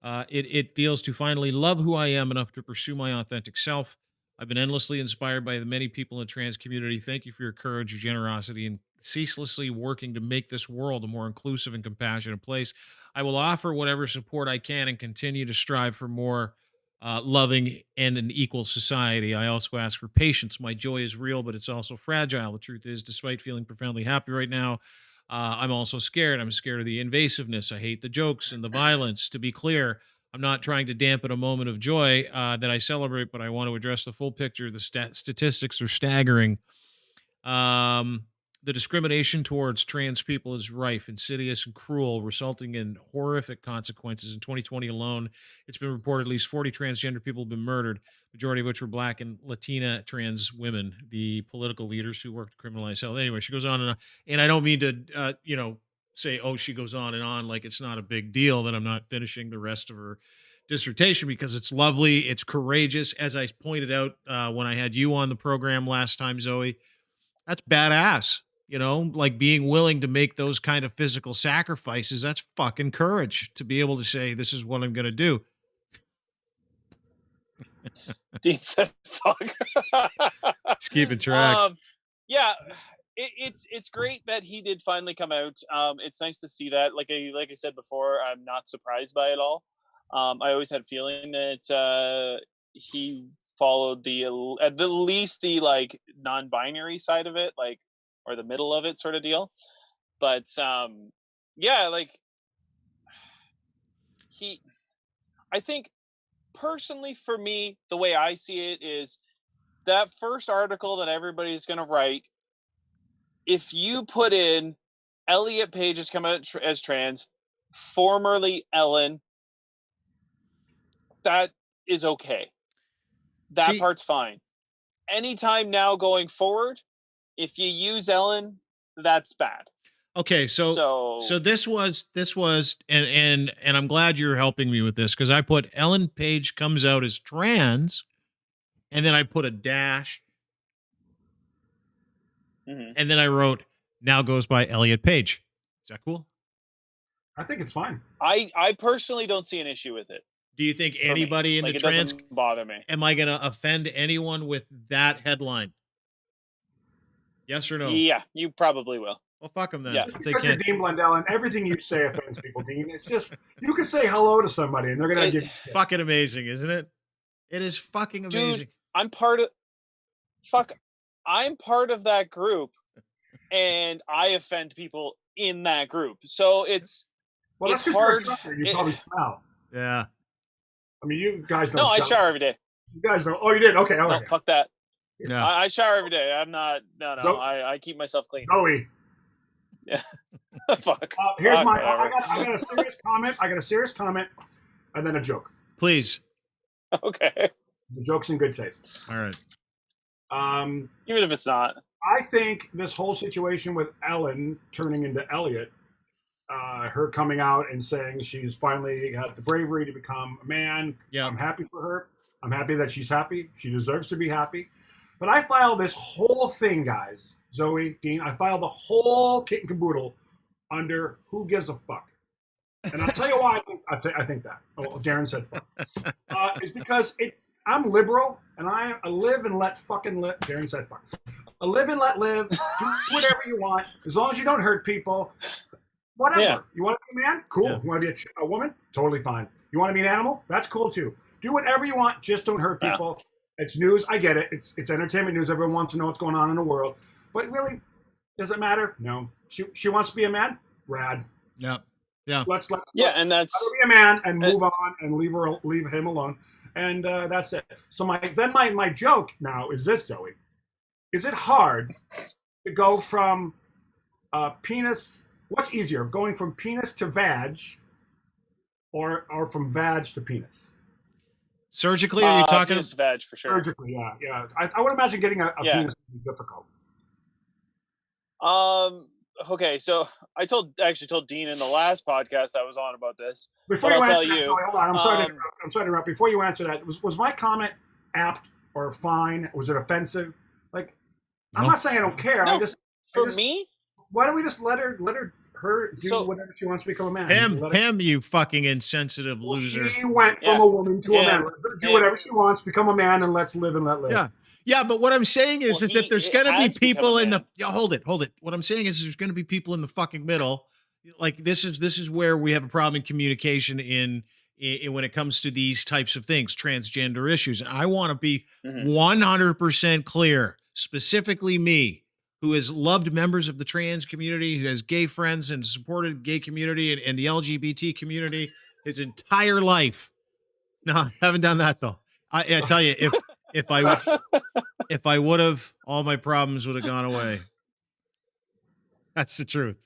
It feels to finally love who I am enough to pursue my authentic self. I've been endlessly inspired by the many people in the trans community. Thank you for your courage, your generosity, and ceaselessly working to make this world a more inclusive and compassionate place. I will offer whatever support I can and continue to strive for more loving and an equal society. I also ask for patience. My joy is real, but it's also fragile. The truth is, despite feeling profoundly happy right now, I'm also scared. I'm scared of the invasiveness. I hate the jokes and the violence. To be clear, I'm not trying to dampen a moment of joy that I celebrate, but I want to address the full picture. The statistics are staggering. The discrimination towards trans people is rife, insidious, and cruel, resulting in horrific consequences. In 2020 alone, it's been reported at least 40 transgender people have been murdered, majority of which were Black and Latina trans women, the political leaders who work to criminalize health. Anyway, she goes on, and I don't mean to, say, oh, she goes on and on like it's not a big deal that I'm not finishing the rest of her dissertation, because it's lovely. It's courageous. As I pointed out when I had you on the program last time, Zoe, that's badass. Like being willing to make those kind of physical sacrifices. That's fucking courage to be able to say, this is what I'm going to do. Dean said, fuck. It's keeping track. Yeah. It's great that he did finally come out. It's nice to see that. Like I said before, I'm not surprised by it all. I always had a feeling that he followed at the least the like non-binary side of it, like, or the middle of it sort of deal. But like I think personally for me, the way I see it is that first article that everybody's going to write, if you put in Elliot Page has come out as trans, formerly Ellen, that is okay. That part's fine. Anytime now going forward, if you use Ellen, that's bad. Okay, so this was and I'm glad you're helping me with this, because I put Ellen Page comes out as trans, and then I put a dash, and then I wrote now goes by Elliot Page. Is that cool? I think it's fine. I personally don't see an issue with it. Do you think anybody in the trans doesn't bother me? Am I going to offend anyone with that headline? Yes or no? Yeah, you probably will. Well, fuck them then. Yeah. Because you're Dean Blundell, and everything you say offends people, Dean. It's just, you can say hello to somebody, and they're going to give you shit. Fucking amazing, isn't it? It is fucking amazing. Dude, I'm part of that group, and I offend people in that group. So it's that's because you're a trucker. You probably smell. Yeah. I mean, you guys don't. No, I shower every day. You guys don't. Oh, you did? Okay. No, fuck that. Yeah. I shower every day. I'm not. No. I keep myself clean. Zoey. Yeah. Fuck. Here's my. I got a serious comment. I got a serious comment, and then a joke. Please. Okay. The joke's in good taste. All right. Even if it's not. I think this whole situation with Ellen turning into Elliot, her coming out and saying she's finally had the bravery to become a man. Yeah. I'm happy for her. I'm happy that she's happy. She deserves to be happy. But I filed this whole thing, guys. Zoe, Dean, I filed the whole kit and caboodle under who gives a fuck. And I'll tell you why I think that. Oh, Darrin said fuck. It's because I'm liberal, and I live and let fucking live. Darrin said fuck. I live and let live. Do whatever you want, as long as you don't hurt people. Whatever. Yeah. You want to be a man? Cool. Yeah. You want to be a woman? Totally fine. You want to be an animal? That's cool too. Do whatever you want. Just don't hurt people. Yeah. It's news. I get it. It's entertainment news. Everyone wants to know what's going on in the world. But really, does it matter? No. She wants to be a man? Rad. Yep. Yeah. Let's and that's let her be a man and move on and leave him alone. And that's it. So my joke now is this, Zoe. Is it hard to go from penis? What's easier, going from penis to vag, or from vag to penis? Surgically, are you talking? Penis to vag for sure. Surgically, yeah. I would imagine getting a penis would be difficult. Okay, so I told Dean in the last podcast I was on about this. Before you answer that, hold on. I'm sorry to interrupt. Before you answer that, was my comment apt or fine? Was it offensive? Like, I'm not saying I don't care. No, me, why don't we just let her do whatever she wants to become a man? Him, you fucking insensitive loser. She went from a woman to a man. Let her do whatever she wants, become a man, and let's live and let live. Yeah, but what I'm saying is that there's going to be people in the hold it. What I'm saying is there's going to be people in the fucking middle. Like this is where we have a problem in communication in when it comes to these types of things, transgender issues. And I want to be 100% clear, specifically me, who has loved members of the trans community, who has gay friends and supported gay community and the LGBT community his entire life. No, I haven't done that though. I tell you, if I would have, all my problems would have gone away. That's the truth.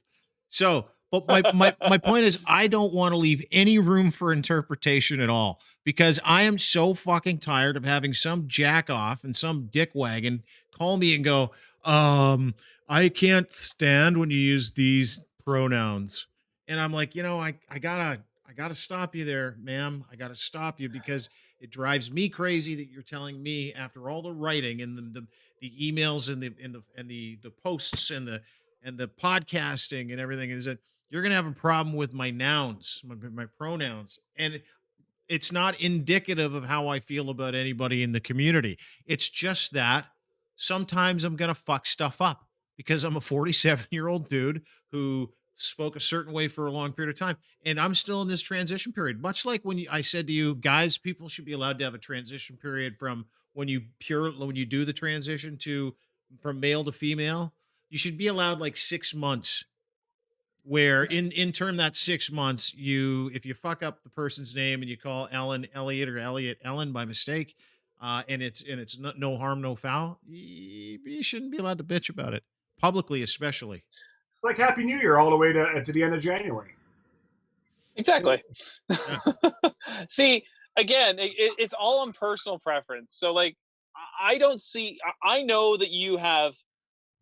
So, but my point is, I don't want to leave any room for interpretation at all, because I am so fucking tired of having some jack off and some dickwagon call me and go, I can't stand when you use these pronouns. And I'm like, I gotta stop you there, ma'am. I gotta stop you, because it drives me crazy that you're telling me, after all the writing and the emails and the posts and the podcasting and everything, is that you're gonna have a problem with my nouns, my pronouns, and it's not indicative of how I feel about anybody in the community. It's just that sometimes I'm gonna fuck stuff up because I'm a 47-year-old dude who spoke a certain way for a long period of time, and I'm still in this transition period. Much like when I said to you guys, people should be allowed to have a transition period from when you do the transition from male to female. You should be allowed like 6 months, where in turn that 6 months, if you fuck up the person's name and you call Ellen Elliot or Elliot Ellen by mistake, and it's no harm, no foul, you shouldn't be allowed to bitch about it publicly, especially. It's like Happy New Year all the way to the end of January. Exactly. See, again, it's all on personal preference. So, like, I know that you have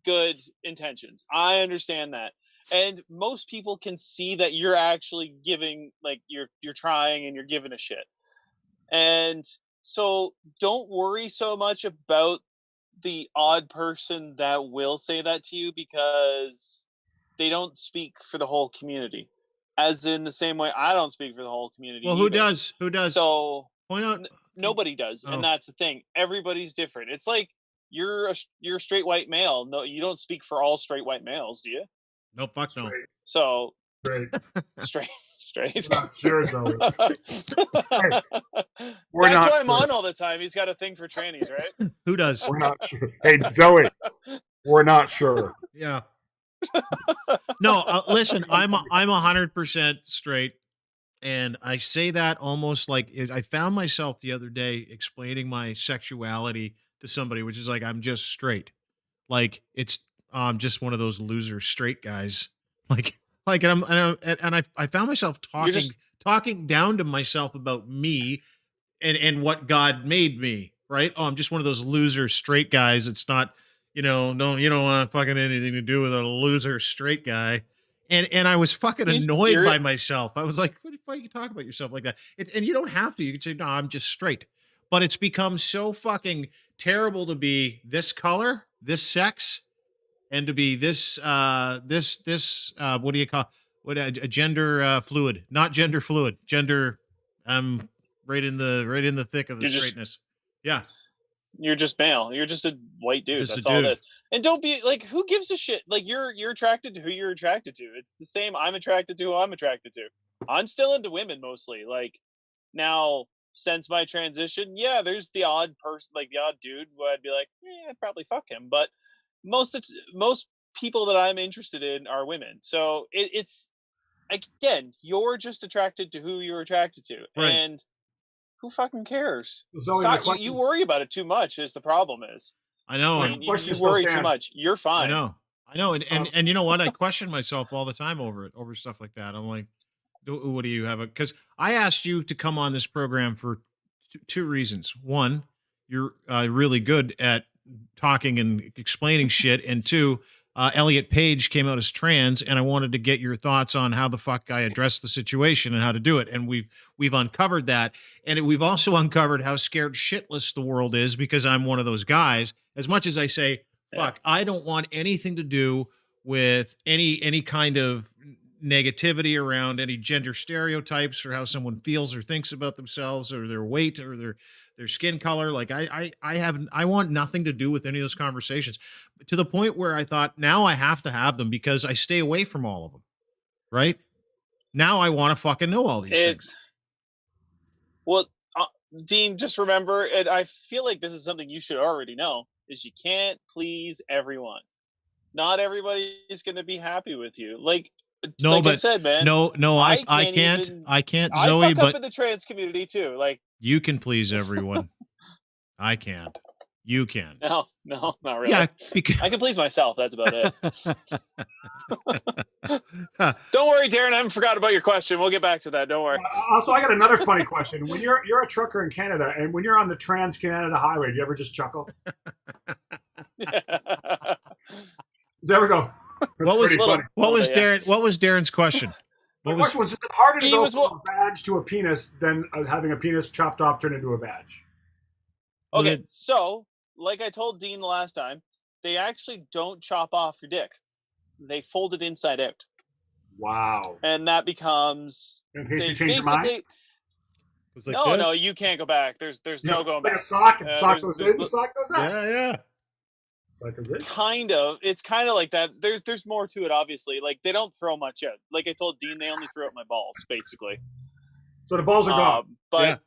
good intentions. I understand that. And most people can see that you're actually giving, like, you're trying and you're giving a shit. And so don't worry so much about the odd person that will say that to you, because they don't speak for the whole community, as in the same way I don't speak for the whole community. Well, who does? So point out. Nobody does. And that's the thing. Everybody's different. It's like you're a straight white male. No, you don't speak for all straight white males, do you? No, fuck no. So straight. Not sure, Zoe. That's why I'm on all the time. He's got a thing for trannies, right? Who does? We're not sure. Hey, Zoe, we're not sure. Yeah. No, listen, I'm 100% straight, and I say that almost like I found myself the other day explaining my sexuality to somebody, which is like, I'm just straight. Like, it's just one of those loser straight guys. And I found myself talking down to myself about me and what God made me, right? Oh, I'm just one of those loser straight guys. It's not, you don't want fucking anything to do with a loser straight guy. And I was fucking annoyed by myself. I was like, why do you talk about yourself like that? And you don't have to. You can say, no, I'm just straight. But it's become so fucking terrible to be this color, this sex, and to be this what do you call a gender fluid? Not gender fluid. Gender right in the thick of the straightness. Yeah. You're just male. You're just a white dude. That's all it is. And don't be like, who gives a shit? Like, you're attracted to who you're attracted to. It's the same. I'm attracted to who I'm attracted to. I'm still into women mostly. Like, now, since my transition, yeah, there's the odd person, like the odd dude who I'd be like, I'd probably fuck him. But most people that I'm interested in are women. So it's again, you're just attracted to who you're attracted to, Right. and who fucking cares? Zoe, my Stop. question You is- worry about it too much. Is the problem is? I know. My I mean, question you still worry too stands. much. You're fine. I know, and you know what? I question myself all the time over stuff like that. I'm like, what do you have? Because I asked you to come on this program for two reasons. One, you're really good at talking and explaining shit, and two, Elliot Page came out as trans, and I wanted to get your thoughts on how the fuck I addressed the situation and how to do it. And we've uncovered that, and we've also uncovered how scared shitless the world is because I'm one of those guys. As much as I say, fuck, I don't want anything to do with any kind of negativity around any gender stereotypes or how someone feels or thinks about themselves or their weight or their skin color. Like I want nothing to do with any of those conversations, to the point where I thought now I have to have them because I stay away from all of them. Right now I want to fucking know all these things. Well, Dean, just remember, and I feel like this is something you should already know, is you can't please everyone. Not everybody is going to be happy with you. Like I said, man. No, I can't, Zoe. I fuck but up in the trans community too. Like you can please everyone. I can't. You can. No, not really. Yeah, because I can please myself. That's about it. Don't worry, Darrin. I haven't forgotten about your question. We'll get back to that. Don't worry. Also, I got another funny question. When you're a trucker in Canada, and when you're on the Trans Canada Highway, do you ever just chuckle? Do you ever go? What was Darrin's question? My question was: is it harder to go from a badge to a penis than having a penis chopped off turned into a badge? Okay, so like I told Dean the last time, they actually don't chop off your dick; they fold it inside out. Wow! And that becomes in case you change your mind. No, you can't go back. There's no going back. Like a sock, and sock goes in, the sock goes out. Yeah. Kind of. It's kind of like that. There's more to it, obviously. Like they don't throw much out. Like I told Dean, they only threw out my balls, basically. So the balls are gone. But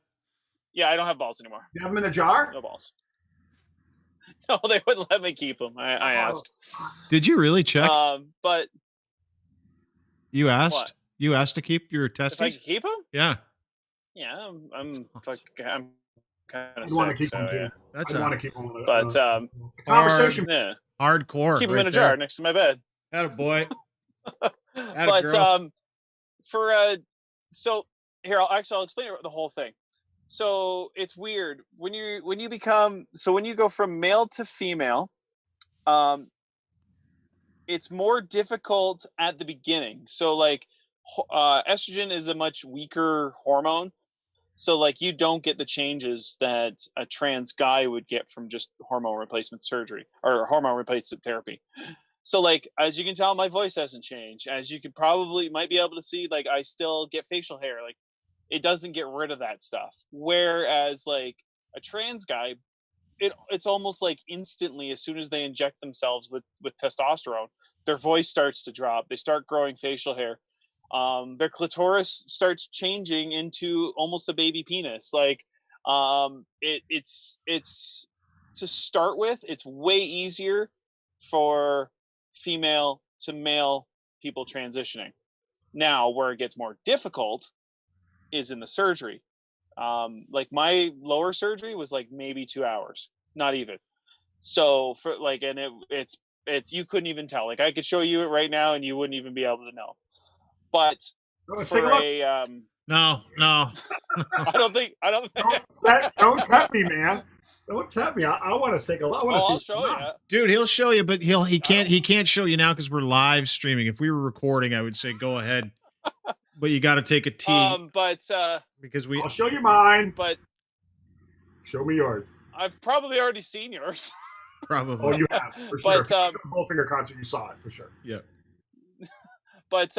yeah, I don't have balls anymore. You have them in a jar? No balls. No, they wouldn't let me keep them. I asked. Did you really check? But you asked. What? You asked to keep your testes? If I could keep them? Yeah. Yeah, I'm kind of sick. Want to keep so, them too. Yeah. I want to keep them. But conversation. Hardcore. Keep them in a jar next to my bed. Attaboy. But so here I'll explain the whole thing. So it's weird when you go from male to female, it's more difficult at the beginning. So like estrogen is a much weaker hormone. So like you don't get the changes that a trans guy would get from just hormone replacement surgery or hormone replacement therapy. So like, as you can tell, my voice hasn't changed. As you might be able to see, like I still get facial hair. Like it doesn't get rid of that stuff. Whereas like a trans guy, it's almost like instantly, as soon as they inject themselves with testosterone, their voice starts to drop. They start growing facial hair. Their clitoris starts changing into almost a baby penis. Like, it's to start with, it's way easier for female to male people transitioning. Now, where it gets more difficult is in the surgery. Like my lower surgery was like maybe 2 hours, not even. So for like, and it's you couldn't even tell. Like I could show you it right now, and you wouldn't even be able to know. But for no, I don't think. Don't tempt me, man. Don't tempt me. I want to take a look. I'll show you, dude. He'll show you, but he can't show you now because we're live streaming. If we were recording, I would say go ahead, but you got to take a tea. Because I'll show you mine. But show me yours. I've probably already seen yours. Probably. Oh, you have for sure. But Goldfinger concert, you saw it for sure. Yeah. But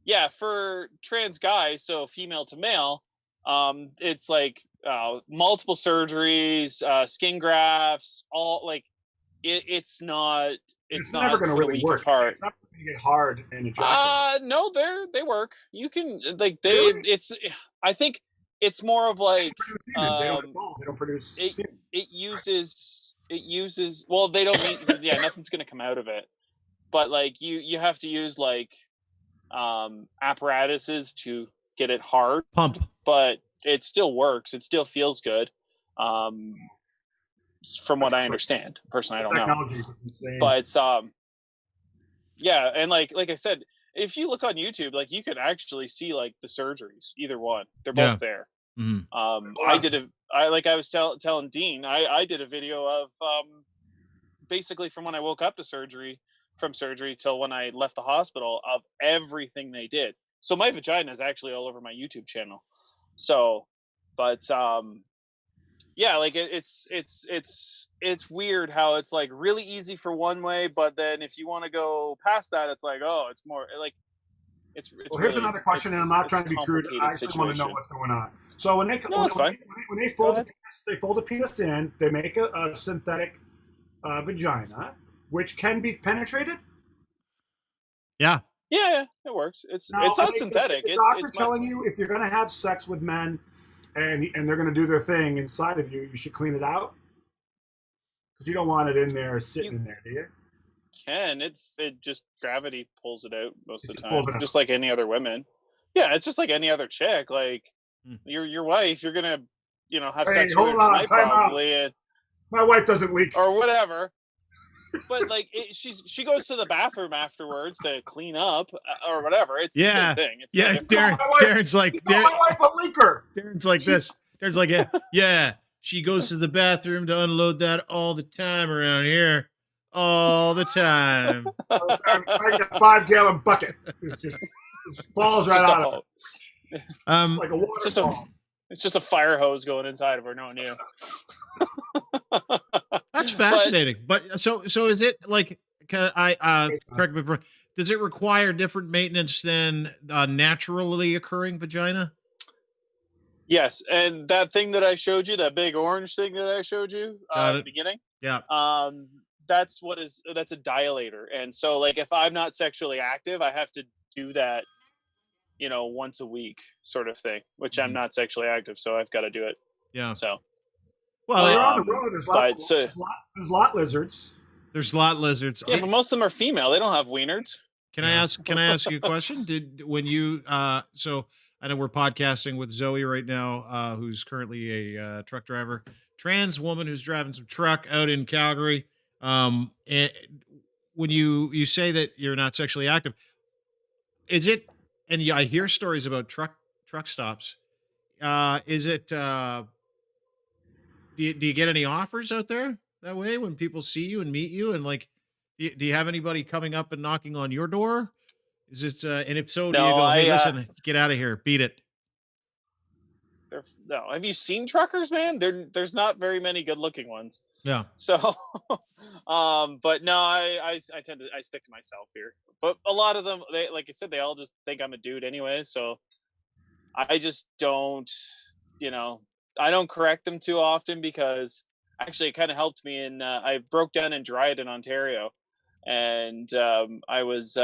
yeah, for trans guys, so female to male, it's like multiple surgeries, skin grafts, all like it's not never going to really work. It's not going to get hard and ejaculate. No, they work. You can like they. Really? I think it's more of like they don't produce. It uses. Well, they don't need. Yeah, nothing's going to come out of it. But like you have to use like apparatuses to get it hard, Pump. but it still works. It still feels good. From what I understand, personally, I don't know. Technology is insane. But yeah, and like I said, if you look on YouTube, like you can actually see like the surgeries, either one. They're both there. Mm-hmm. I was telling Dean, I did a video of basically from when I woke up to surgery, from surgery till when I left the hospital, of everything they did. So my vagina is actually all over my YouTube channel. So, but yeah, like it's weird how it's like really easy for one way, but then if you want to go past that, it's like, oh, it's more like it's well, here's really, another question, and I'm not trying to be crude. I actually want to know what's going on. So when they when they fold the penis in, they make a synthetic vagina, which can be penetrated. Yeah, it works. It's not synthetic. It's the doctor telling you if you're going to have sex with men, and they're going to do their thing inside of you, you should clean it out, because you don't want it in there sitting in there, do you? Can it just gravity pulls it out most of the time, just like any other women. Yeah, it's just like any other chick. Like your wife, you're gonna have sex with her tonight probably. My wife doesn't leak or whatever. But like she goes to the bathroom afterwards to clean up or whatever. It's the same thing. It's Darren's like my wife a leaker. Darren's like this. Darren's like yeah. She goes to the bathroom to unload that all the time around here. All the time. I got a 5-gallon bucket. It just falls right out of it. Like a waterfall. It's just a fire hose going inside of her, knowing you. That's fascinating. But so is it like correct me if does it require different maintenance than naturally occurring vagina? Yes, and that thing that I showed you, that big orange thing that I showed you at the beginning. Yeah. That's a dilator. And so like if I'm not sexually active, I have to do that, once a week sort of thing, which I'm not sexually active, so I've got to do it. Yeah. So well, you're on the road. There's lot lizards. There's lot lizards. Yeah, but most of them are female. They don't have wieners. Can I ask you a question? When you so I know we're podcasting with Zoey right now, who's currently a truck driver, trans woman who's driving some truck out in Calgary. And when you say that you're not sexually active, is it? And I hear stories about truck stops. Is it? Do you get any offers out there that way when people see you and meet you, and like, do you have anybody coming up and knocking on your door? Is it? And if so, do you go, hey, listen, get out of here, beat it? No, have you seen truckers, man? There's not very many good-looking ones. Yeah. So, but no, I tend to stick to myself here. But a lot of them, they like I said, they all just think I'm a dude anyway. So I just don't, I don't correct them too often, because actually it kind of helped me. And I broke down in Dryden, Ontario, and I was.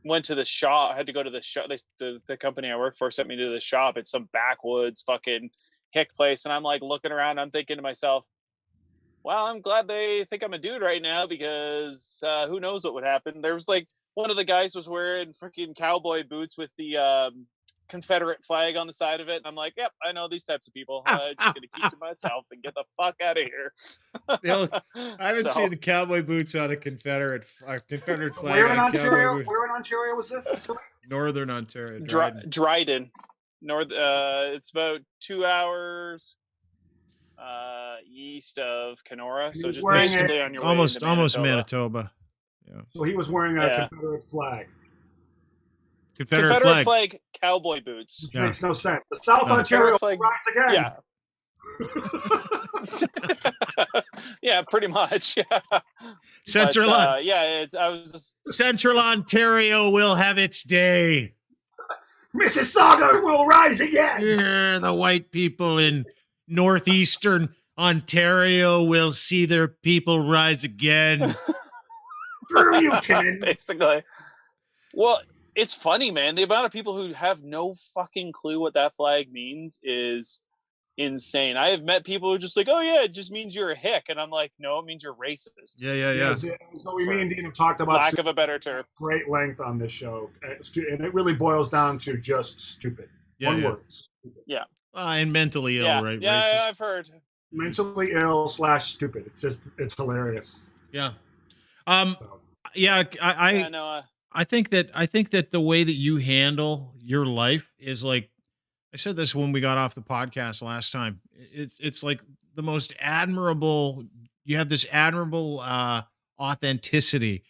Went to the shop. I had to go to the shop. The company I work for sent me to the shop. It's some backwoods fucking hick place. And I'm like looking around. I'm thinking to myself, well, I'm glad they think I'm a dude right now, because who knows what would happen. There was like one of the guys was wearing freaking cowboy boots with the Confederate flag on the side of it. And I'm like, yep, I know these types of people. I'm just going to keep to myself and get the fuck out of here. I haven't seen the cowboy boots on a Confederate flag. Where in Ontario was this? Northern Ontario. Dryden. It's about 2 hours east of Kenora. So just basically on your way almost Manitoba. Yeah. So he was wearing a Confederate flag. Confederate flag cowboy boots. Which makes no sense. The South Ontario flag rise again. Yeah. Yeah, pretty much. Yeah. Central Central Ontario will have its day. Mississauga will rise again. Yeah, the white people in northeastern Ontario will see their people rise again. Screw you, Ken. Basically. Well, it's funny, man. The amount of people who have no fucking clue what that flag means is insane. I have met people who are just like, oh yeah, it just means you're a hick, and I'm like, no, it means you're racist. Yeah. So me and Dean have talked about lack of a better term. Great length on this show, and it really boils down to just stupid. One word. Stupid. Yeah. And mentally ill, right? Yeah, Racist. I've heard. Mentally ill / stupid. It's hilarious. Yeah. So. Yeah. I think that the way that you handle your life is like, I said this when we got off the podcast last time. It's like the most admirable. You have this admirable authenticity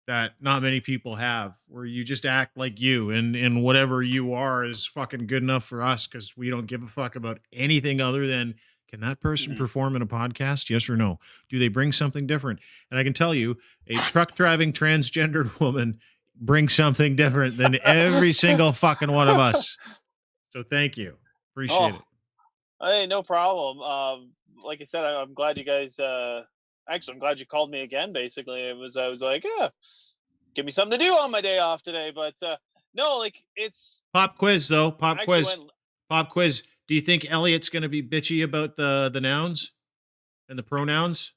that not many people have, where you just act like you, and whatever you are is fucking good enough for us, because we don't give a fuck about anything other than, can that person perform in a podcast? Yes or no? Do they bring something different? And I can tell you, a truck driving transgendered woman brings something different than every single fucking one of us. So thank you. Appreciate it. Hey, no problem. Like I said, I'm glad you guys. Actually, I'm glad you called me again. Basically, I was like, yeah, give me something to do on my day off today. But no, like, it's pop quiz though. Pop quiz. Do you think Elliot's going to be bitchy about the nouns and the pronouns?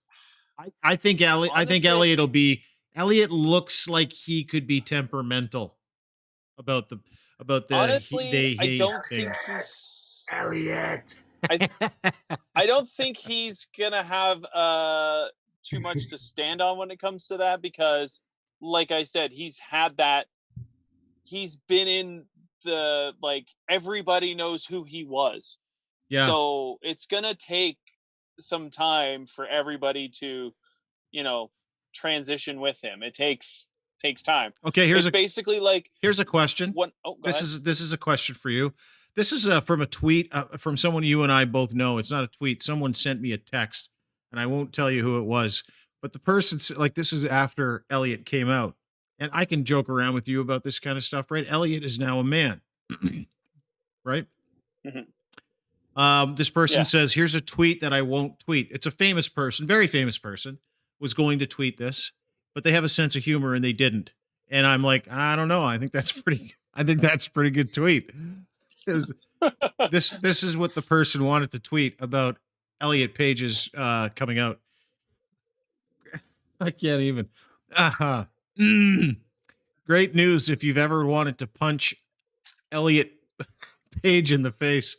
I think Elliot will be. Elliot looks like he could be temperamental about the. Honestly, I don't think he's Elliot. I don't think he's gonna have too much to stand on when it comes to that, because, like I said, he's had that. He's been in the, like, everybody knows who he was. Yeah. So it's gonna take some time for everybody to, transition with him. It takes time. Okay, here's a question. This is a question for you. This is from a tweet from someone you and I both know. It's not a tweet. Someone sent me a text, and I won't tell you who it was. But the person, like, this is after Elliot came out, and I can joke around with you about this kind of stuff, right? Elliot is now a man, right? This person says, "Here's a tweet that I won't tweet." It's a famous person, very famous person, was going to tweet this, but they have a sense of humor and they didn't. And I'm like, I don't know. I think that's pretty good tweet. This is what the person wanted to tweet about Elliot Page's coming out. I can't even. Great news if you've ever wanted to punch Elliot Page in the face.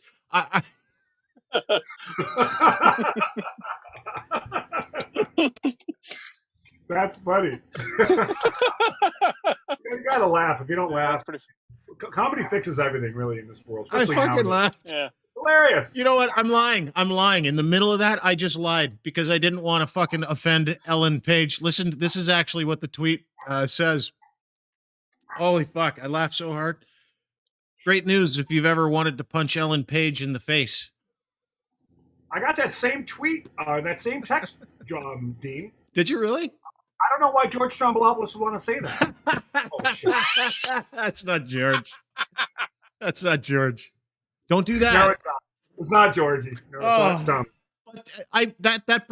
That's funny. You gotta laugh. If you don't laugh, comedy fixes everything, really, in this world. I fucking laughed. Yeah. Hilarious. You know what? I'm lying. In the middle of that, I just lied because I didn't want to fucking offend Ellen Page. Listen, this is actually what the tweet says. Holy fuck. I laughed so hard. Great news if you've ever wanted to punch Ellen Page in the face. I got that same tweet, that same text, Dean. Did you really? I don't know why George Stroumboulopoulos would want to say that. Oh, shit. That's not George. That's not George. Don't do that. No, it's not. It's not Georgie. No, it's not that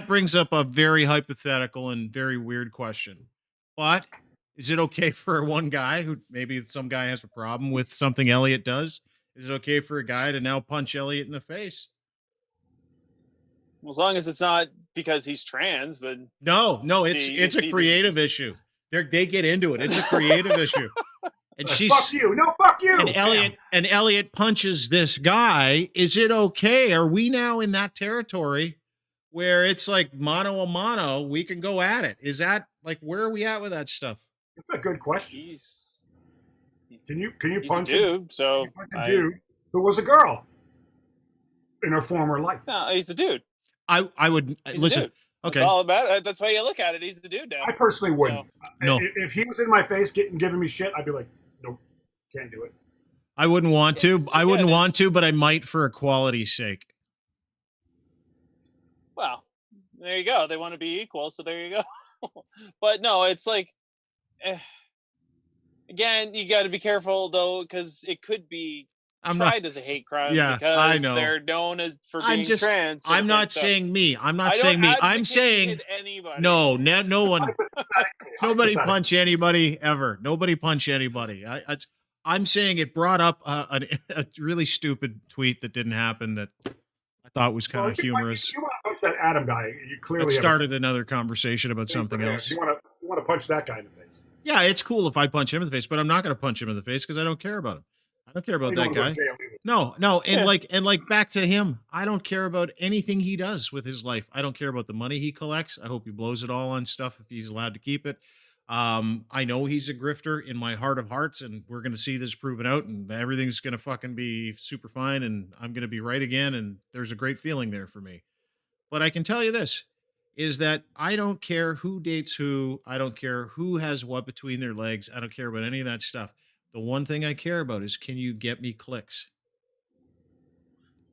brings up a very hypothetical and very weird question. But is it okay for one guy who maybe some guy has a problem with something Elliot does? Is it okay for a guy to now punch Elliot in the face? Well, as long as it's not because he's trans, then no, it's a creative issue. They get into it. It's a creative issue. And she's fuck you. No, fuck you. And Elliot punches this guy. Is it okay? Are we now in that territory where it's like mano a mano? We can go at it. Is that like, where are we at with that stuff? That's a good question. Can you punch a dude? So a dude who was a girl in her former life? No, he's a dude. I would listen. Okay, that's all about it. That's how you look at it. He's the dude now. I personally wouldn't. So. No, if he was in my face giving me shit, I'd be like, nope, can't do it. I wouldn't want to. I wouldn't want to, but I might for equality's sake. Well, there you go. They want to be equal, so there you go. But no, it's like, again, you got to be careful though, because it could be tried as a hate crime. Yeah, because I know. They're known for being trans. I'm not saying me. I'm not saying me. I'm saying anybody. No one. Nobody punch anybody ever. Nobody punch anybody. I'm saying it brought up a really stupid tweet that didn't happen that I thought was kind Well, of humorous. you want to punch that Adam guy. You That clearly have started another conversation about a thing for something him. else. You want to punch that guy in the face. Yeah, it's cool if I punch him in the face, but I'm not going to punch him in the face because I don't care about him. I don't care about You that don't wanna go guy. to jail either. No, and Yeah. like back to him. I don't care about anything he does with his life. I don't care about the money he collects. I hope he blows it all on stuff if he's allowed to keep it. I know he's a grifter in my heart of hearts, and we're gonna see this proven out, and everything's gonna fucking be super fine, and I'm gonna be right again, and there's a great feeling there for me. But I can tell you this is that I don't care who dates who. I don't care who has what between their legs. I don't care about any of that stuff. The one thing I care about is can you get me clicks?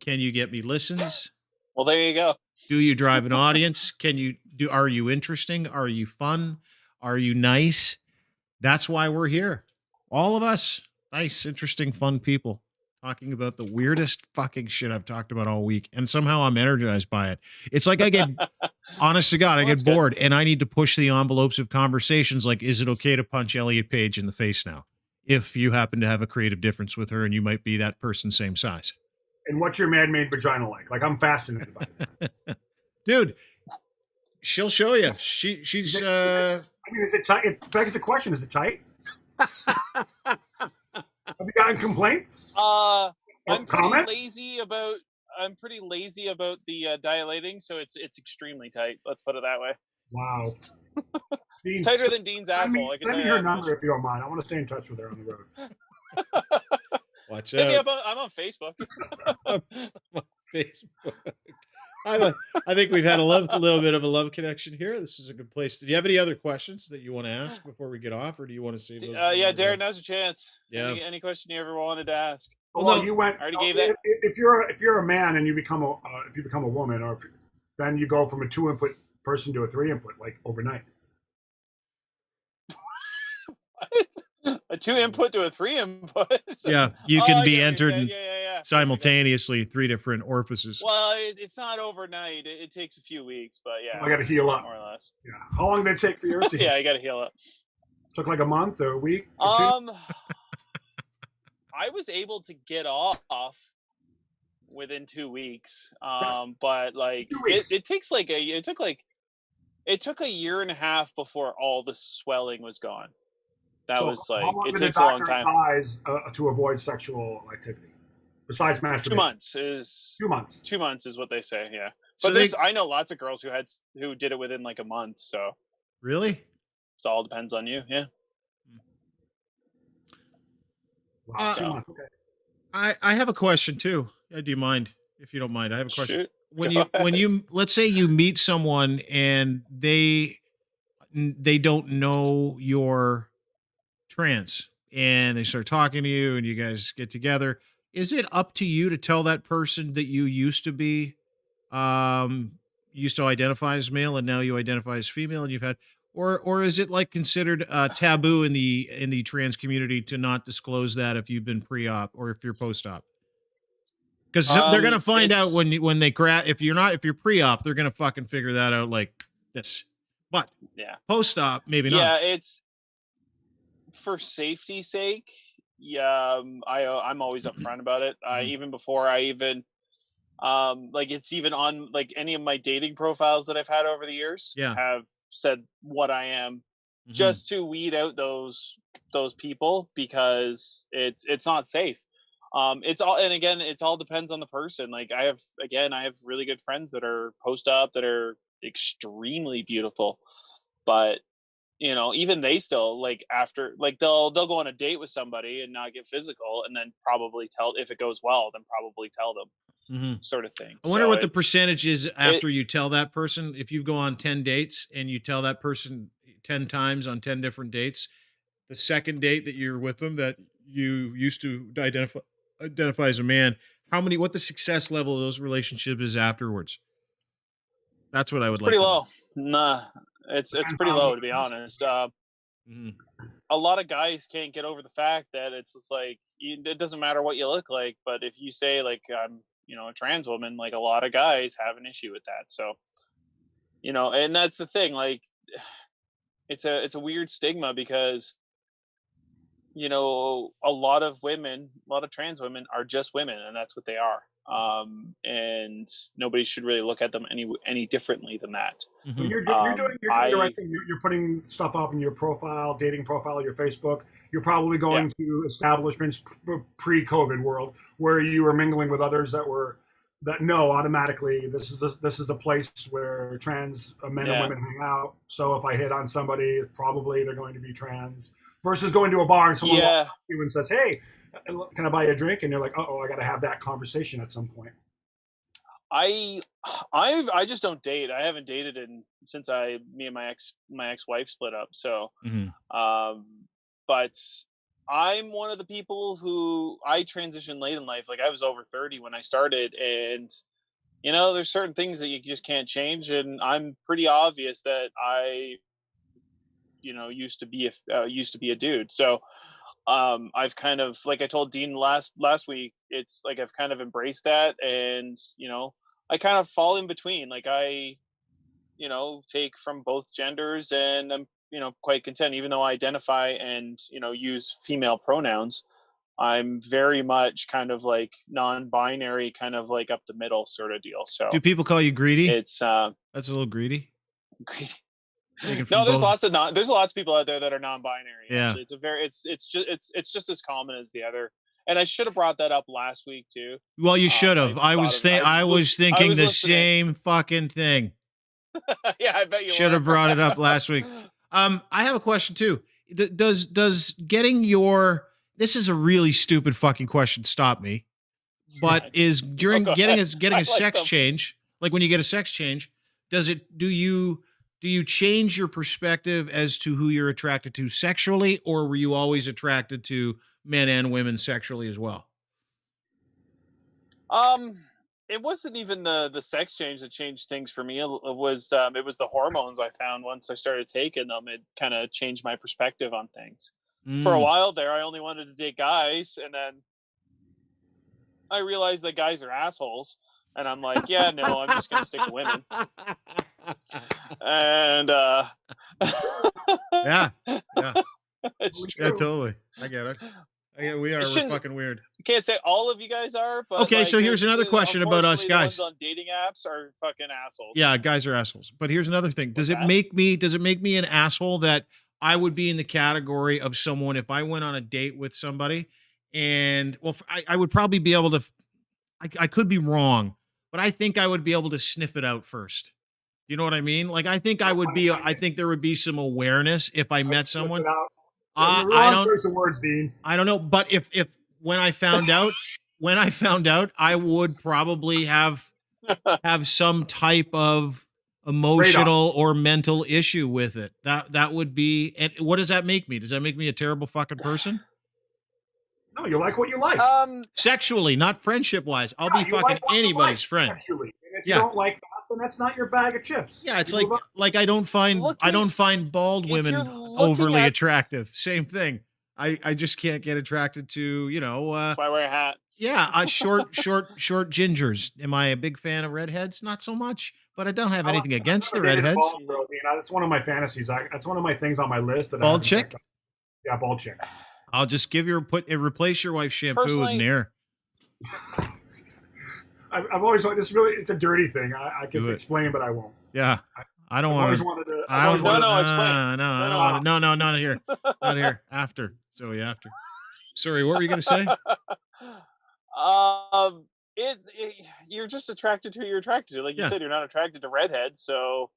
Can you get me listens? Well, there you go. Do you drive an audience? Are you interesting? Are you fun? Are you nice? That's why we're here. All of us. Nice, interesting, fun people talking about the weirdest fucking shit I've talked about all week. And somehow I'm energized by it. It's like I get, honest to God, I Well, that's get good. bored and I need to push the envelopes of conversations. Like, is it okay to punch Elliot Page in the face now? If you happen to have a creative difference with her and you might be that person's same size. And what's your man-made vagina like? Like, I'm fascinated by it. Dude, she'll show you. She's I mean, is it tight? It begs the question: is it tight? Have you gotten complaints? I'm pretty comments? lazy about. I'm pretty lazy about the dilating, so it's extremely tight. Let's put it that way. Wow. It's tighter than Dean's asshole. I can Send tell me you her that number much. if you don't mind. I want to stay in touch with her on the road. watch Hit me out. up. I'm on Facebook. Facebook. I think we've had a little bit of a love connection here. This is a good place. Do you have any other questions that you want to ask before we get off, or do you want to save those? Yeah, Darren, now's your chance. Yeah. Any question you ever wanted to ask? Well, no, you went. I already gave that. If you're a man and you become a woman, or then you go from a 2-input person to a 3-input, like overnight. A 2-input to a 3-input. Yeah, you Oh, can I be get what you're entered saying. in Yeah. simultaneously 3 different orifices. Well, it's not overnight. It takes a few weeks, but yeah. I got to heal up. More or less. Yeah. How long did it take for yours to heal? Yeah, I got to heal up. Took like a month or a week. Or two? I was able to get off within 2 weeks. But like 2 weeks. it took a year and a half before all the swelling was gone. That So was like how long it did the takes a long doctor time. advise to avoid sexual activity besides 2 masturbation? months is 2 months. 2 months is what they say. Yeah, So but they- I know lots of girls who did it within like a month. So Really? it all depends on you. Yeah. Wow, 2 So- months. Okay. I have a question too. Do you mind? If you don't mind, I have a question. Shoot. When Go you let's say you meet someone and they don't know you're trans and they start talking to you and you guys get together, is it up to you to tell that person that you used to identify as male and now you identify as female and you've had, or is it like considered taboo in the trans community to not disclose that if you've been pre-op or if you're post-op? Because they're gonna find out when they if you're pre-op, they're gonna fucking figure that out like this. But Yeah. post-op, maybe not. Yeah, it's for safety's sake. Yeah, I'm always upfront about it. Even before I even like it's even on like any of my dating profiles that I've had over the years. Yeah. Have said what I am Mhm. just to weed out those people because it's not safe. It's all depends on the person. Like I have really good friends that are post-op that are extremely beautiful, but even they still like after like they'll go on a date with somebody and not get physical and then probably if it goes well, then probably tell them Mhm. sort of thing. I wonder So what the it's- percentage is after you tell that person. If you go on 10 dates and you tell that person 10 times on 10 different dates, the second date that you're with them that you used to identify as a man, what the success level of those relationships is afterwards. That's what I would like. pretty to know. low. Nah, it's pretty low to be honest. Mhm. A lot of guys can't get over the fact that it's just like it doesn't matter what you look like, but if you say like I'm a trans woman, like a lot of guys have an issue with that. So and that's the thing, like it's a weird stigma because you know, a lot of women, a lot of trans women are just women, and that's what they are. And nobody should really look at them any differently than that. But Mhm. you're doing the right I thing. You're putting stuff up in your profile, dating profile, your Facebook. You're probably Yeah, going to establishments pre-COVID world where you were mingling with others that know automatically this is a place where trans men and yeah, women hang out. So if I hit on somebody, probably they're going to be trans. Versus going to a bar and someone walks yeah. up to you and says, "Hey, can I buy you a drink?" And you're like, "Oh, I got to have that conversation at some point." I I just don't date. I haven't dated in since me and my ex-wife split up. So, Mhm. um, but I'm one of the people who I transitioned late in life. Like I was over 30 when I started, and you know, there's certain things that you just can't change. And I'm pretty obvious that I, you know, used to be a dude. So, I've kind of, like I told Dean last week, it's like I've kind of embraced that, and you know, I kind of fall in between. Like I, you know, take from both genders, and I'm, you know, quite content, even though I identify and, you know, use female pronouns. I'm very much kind of like non-binary, kind of like up the middle sort of deal. Do So people call you greedy? it's That's a little greedy. Taken from no, both. there's lots of people out there that are non-binary. Yeah. Actually, it's just as common as the other. And I should have brought that up last week too. Well, you should I have. I thought was of it. saying, I was I thinking was the listening. same fucking thing. Yeah, I bet you Should were. have brought it up last week. I have a question too. Does getting your this is a really stupid fucking question. Stop me. But is No, during go ahead. getting I a like sex them. change, like when you get a sex change, does it do you change your perspective as to who you're attracted to sexually, or were you always attracted to men and women sexually as well? Um, it wasn't even the sex change that changed things for me. It was the hormones I found once I started taking them. It kind of changed my perspective on things. For a Mm. while there, I only wanted to date guys, and then I realized that guys are assholes, and I'm like, yeah, no, I'm just gonna stick to women. And Yeah, yeah, it's yeah, true. totally. I get it. We I are. We're shouldn't fucking weird. can't say all of you guys are, but Okay, like so here's another question about us unfortunately the ones guys. on dating apps are fucking assholes. Yeah, guys are assholes. But here's another thing. What's that? Does it make me an asshole that I would be in the category of someone if I went on a date with somebody and well, I would probably be able to I could be wrong, but I think I would be able to sniff it out first. You know what I mean? Like I think there would be some awareness if I I'd met slip someone. it out. Uh, You're I wrong don't choice of words, Dean. I don't know, but if when I found out, I would probably have some type of Radar. emotional or mental issue with it. That would be and what does that make me? Does that make me a terrible fucking person? No, you like what you like. Sexually, not friendship wise. I'll be Yeah, you fucking like what you like anybody's friend. sexually. And if you Yeah. don't like that, then that's not your bag of chips. Yeah, it's You move on. like I don't looking find bald if you're women looking overly at attractive. Same thing. I just can't get attracted to, that's why I wear a hat. yeah, short gingers. Am I a big fan of redheads? Not so much, but I don't have anything against the I've never dated a redheads. bald girl, Dean. That's one of my fantasies. That's one of my things on my list. That I Bald haven't chick? checked out. Yeah, bald chick. I'll just give you replace your wife's shampoo with Personally, Nair. I've always thought this really it's a dirty thing. I Do could it. explain, but I won't. Yeah, I don't I've want always to. wanted to. I've I always don't want. No, wanted. no, explain. No, I No, don't no. want. No, not here. Not here. After. Sorry, after. Sorry, what were you gonna say? um, you're just attracted to who you're attracted to. Like you Yeah. said, you're not attracted to redheads, so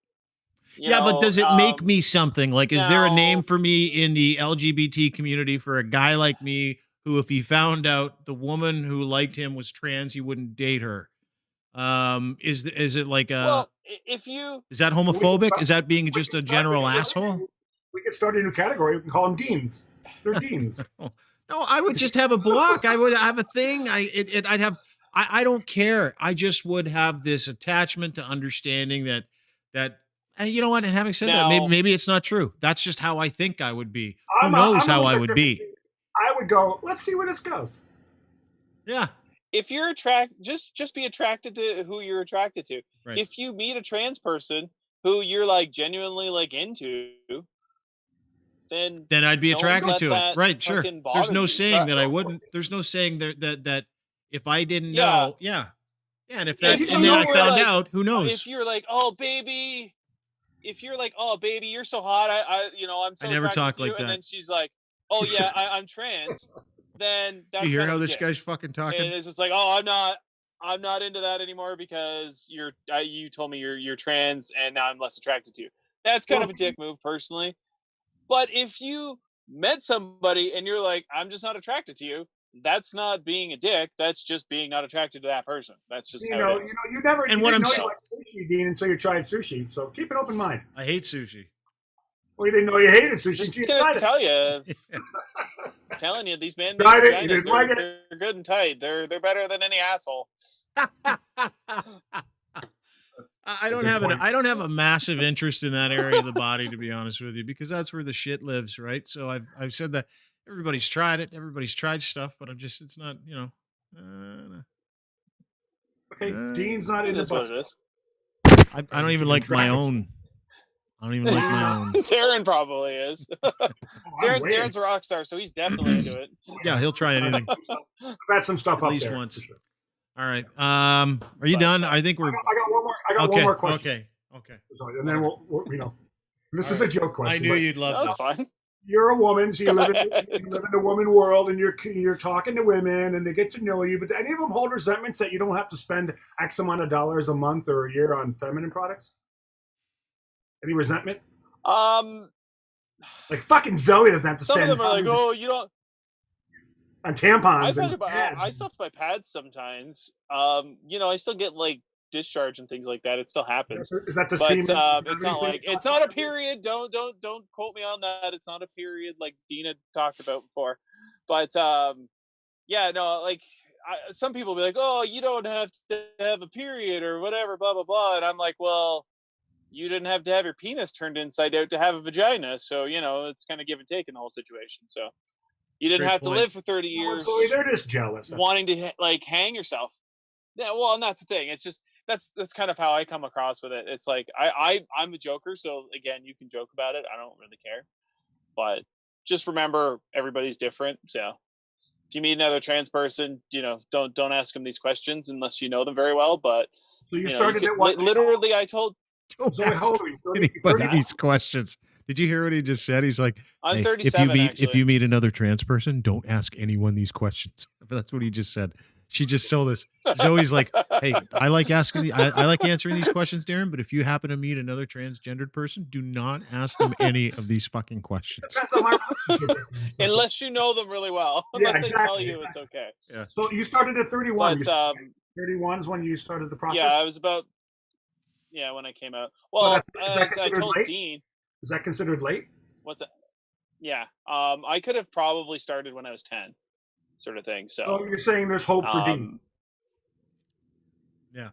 you Yeah, but know. does it make me something? Like, is there a name Now, for me in the LGBT community for a guy like me who, if he found out the woman who liked him was trans, he wouldn't date her? Is it like well, if you is that We could homophobic? start, Is that being we just could a start, general asshole? we could start a new category. We can call them deans. They're deans. No, I would just have a block. I would have a thing. I'd have. I don't care. I just would have this attachment to understanding that. And you know what? And having said that, now, maybe it's not true. That's just how I think I would be. Who knows I'm a how little I bit would different. be? I would go. Let's see where this goes. Yeah. if you're just be attracted to who you're attracted to. Right. If you meet a trans person who you're like genuinely like into, then I'd be don't attracted let to it. that Right, sure. fucking There's bother no you. saying that I wouldn't. There's no saying that if I didn't Yeah. know, yeah. And if that, If and then I you were found like- out, who knows? If you're like, oh baby, you're so hot, I'm so I never attracted talk to you, like and that. then she's like, oh yeah, I'm trans, then that's You hear kind of how a this dick. guy's fucking talking? And it's just like, oh, I'm not into that anymore because you told me you're trans, and now I'm less attracted to you. That's kind of a dick move, personally. But if you met somebody and you're like, I'm just not attracted to you, that's not being a dick. That's just being not attracted to that person. That's just how it is. You never. And you what didn't I'm know so- you liked sushi, Dean, until you tried sushi. So keep an open mind. I hate sushi. Well, you didn't know you hated sushi Just until you gonna tried it. tell you, I'm telling you, these man-made Tried it, you vaginas, didn't like it. they're good and tight. They're better than any asshole. I don't have I don't have a massive interest in that area of the body, to be honest with you, because that's where the shit lives, right? So I've said that everybody's tried it, everybody's tried stuff, but it's not, Okay, Dean's not It into is what butt it stuff. is. I don't even like my own. I don't even like my own. Darrin probably is. Oh, I'm waiting. Darrin's a rock star, so he's definitely into it. Yeah, he'll try anything. I've had some stuff At up least there, once. for sure. Are you But, done? I think we're I got one more. I got okay. one more question. Okay. Sorry, and then we'll this is All a joke question. I knew but you'd love No, this. it's fine. You're a woman, so you Go live ahead. in the woman world, and you're talking to women, and they get to know you. But do any of them hold resentments that you don't have to spend X amount of dollars a month or a year on feminine products? Any resentment? Like fucking Zoe doesn't have to Some of spend them are like, oh, you don't. on tampons. I've had and about, pads. I stuffed my pads sometimes. I still get like discharge and things like that. It still happens. Is that the But semen? it's not like it's not a period. Don't quote me on that. It's not a period like Dina talked about before. But yeah, no, like some people be like, oh, you don't have to have a period or whatever, blah blah blah, and I'm like, well, you didn't have to have your penis turned inside out to have a vagina, so it's kind of give and take in the whole situation. So you didn't Great have point. to live for 30 years So they're just jealous. wanting to like hang yourself. Yeah, well, and that's the thing. It's just that's kind of how I come across with it. It's like I'm a joker, so again, you can joke about it. I don't really care, but just remember everybody's different. So if you meet another trans person, don't ask them these questions unless you know them very well. But So you started could, at what? literally, I told Zoe, how old are you? 30, Anybody 30? these questions. Did you hear what he just said? He's like, I'm hey, 37. if you meet another trans person, don't ask anyone these questions. That's what he just said. She just told us. Zoe's like, hey, I like answering these questions, Darrin, but if you happen to meet another transgendered person, do not ask them any of these fucking questions. Depends on my relationship with them, so. unless you know them really well. Yeah, Unless they tell exactly, you exactly. it's okay. Yeah. So you started at 31. But 31 is when you started the process. yeah, I was about when I came out. Well, is that as I considered told late? Dean, Is that considered late? what's that? Yeah, I could have probably started when I was 10, sort of thing. So So you're saying there's hope for Dean? Yeah.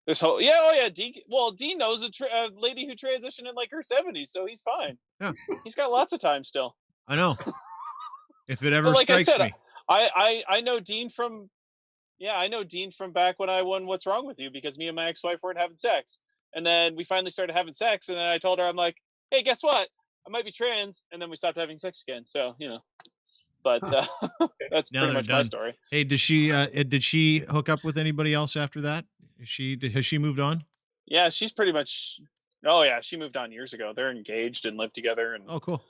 There's hope. Yeah, oh yeah. Dean knows a lady who transitioned in like her 70s, so he's fine. Yeah. He's got lots of time still. I know. If it ever But like I strikes said, me. I know Dean from back when I won What's Wrong With You, because me and my ex-wife weren't having sex, and then we finally started having sex, and then I told her, I'm like, hey, guess what? I might be trans, and then we stopped having sex again. So but that's Now pretty they're much my done. story. Hey, did she hook up with anybody else after that? Has she moved on? Yeah, she's pretty much. Oh yeah, she moved on years ago. They're engaged and live together, and Oh, cool.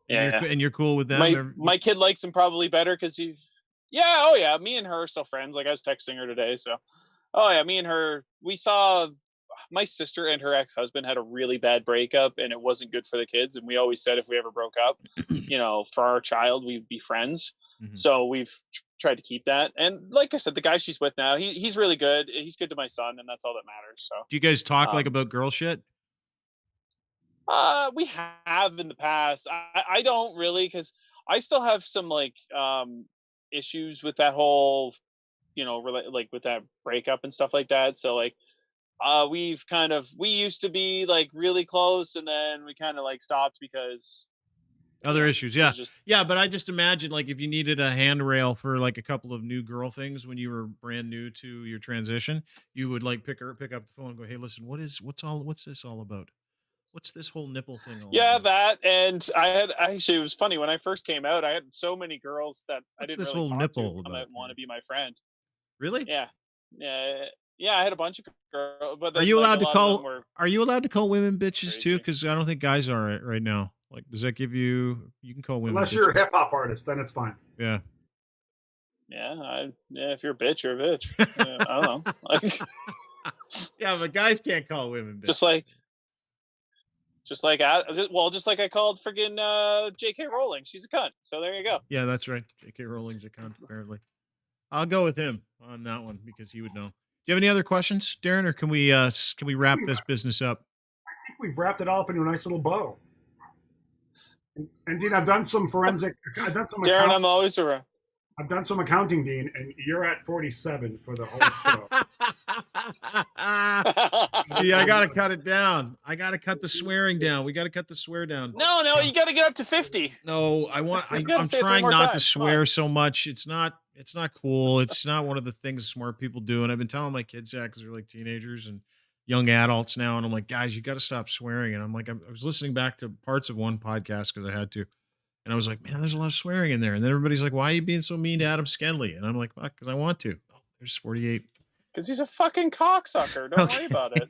yeah. And you're cool with them? My kid likes him probably better because he. Yeah, oh yeah, me and her are still friends. Like I was texting her today, so. Oh yeah, me and her. We saw. My sister and her ex-husband had a really bad breakup, and it wasn't good for the kids. And we always said if we ever broke up, for our child, we'd be friends. Mhm. So we've tried to keep that. And like I said, the guy she's with now, he's really good. He's good to my son, and that's all that matters. So Do you guys talk like about girl shit? we have in the past. I don't really, because I still have some like issues with that whole, like with that breakup and stuff like that. So like. We used to be like really close, and then we kind of like stopped because Other issues, yeah. just Yeah, but I just imagine like if you needed a handrail for like a couple of new girl things when you were brand new to your transition, you would like pick up the phone and go, "Hey, listen, what's this all about?" What's this whole nipple thing all Yeah, about? that. And I had actually, it was funny when I first came out, I had so many girls that I What's didn't this really whole talk to nipple come out about? and want to be my friend. Really? Yeah. Yeah. Yeah. I had a bunch of girls, but Are then you like a allowed to lot of them call? were Are you allowed to call women bitches too? crazy. Because I don't think guys are right now. Like, does that give you? You can call women Unless bitches. you're a hip hop artist, then it's fine. Yeah. Yeah. If you're a bitch, you're a bitch. Yeah, I don't know. Like, Yeah, but guys can't call women bitches. just like I called friggin' J.K. Rowling. She's a cunt. So there you go. Yeah, that's right. J.K. Rowling's a cunt, apparently. I'll go with him on that one because he would know. Do you have any other questions, Darren, or can we wrap this business up? I think we've wrapped it all up into a nice little bow. And Dean, I've done some forensic. I've done some. Darren, I'm always around. I've done some accounting, Dean, and you're at 47 for the whole show. See, I gotta cut it down. I gotta cut the swearing down. We gotta cut the swear down. No, you got to get up to 50. No, I'm say it 3 trying more not to times. Come swear on. so much. It's not cool. It's not one of the things smart people do. And I've been telling my kids that because they're like teenagers and young adults now. And I'm like, guys, you got to stop swearing. And I'm like, I was listening back to parts of one podcast because I had to. And I was like, man, there's a lot of swearing in there. And then everybody's like, why are you being so mean to Adam Skenley? And I'm like, fuck, because I want to. Oh, there's 48. Because he's a fucking cocksucker. Don't worry about it.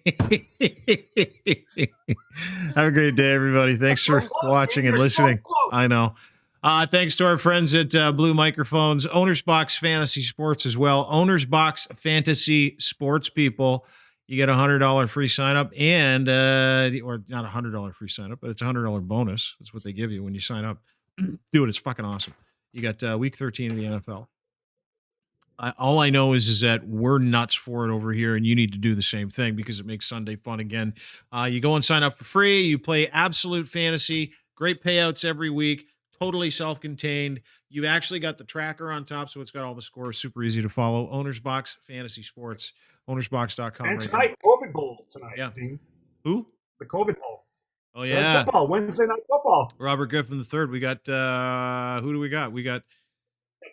Have a great day, everybody. Thanks for watching and listening. I know. Thanks to our friends at Blue Microphones, Owner's Box Fantasy Sports as well. Owner's Box Fantasy Sports, people. You get $100 free sign up and, or not $100 free sign up, but it's $100 bonus. That's what they give you when you sign up. Dude, it's fucking awesome. You got week 13 of the NFL. All I know is that we're nuts for it over here, and you need to do the same thing because it makes Sunday fun again. You go and sign up for free. You play absolute fantasy, great payouts every week, totally self-contained. You actually got the tracker on top, so it's got all the scores, super easy to follow. Owner's Box Fantasy Sports, ownersbox.com. And right tonight, COVID Bowl tonight, yeah. Dean. Who? The COVID Bowl. Oh, yeah. Football, Wednesday night football. Robert Griffin III. We got, who do we got? We got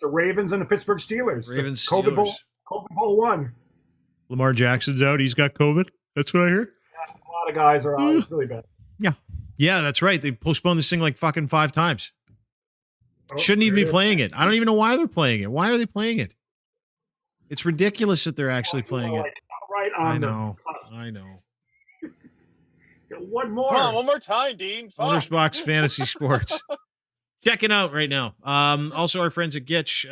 the Ravens and the Pittsburgh Steelers. Ravens, the COVID Steelers. COVID Bowl 1. Lamar Jackson's out. He's got COVID. That's what I hear. Yeah, a lot of guys are out. It's really bad. Yeah. Yeah, that's right. They postponed this thing like fucking 5 times. Oh, Shouldn't even be playing it. I don't even know why they're playing it. Why are they playing it? It's ridiculous that they're actually playing it. Right on I know. I know. One more. Come on, one more time, Dean. Owner's Box Fantasy Sports. Check it out right now. Also, our friends at Gitch,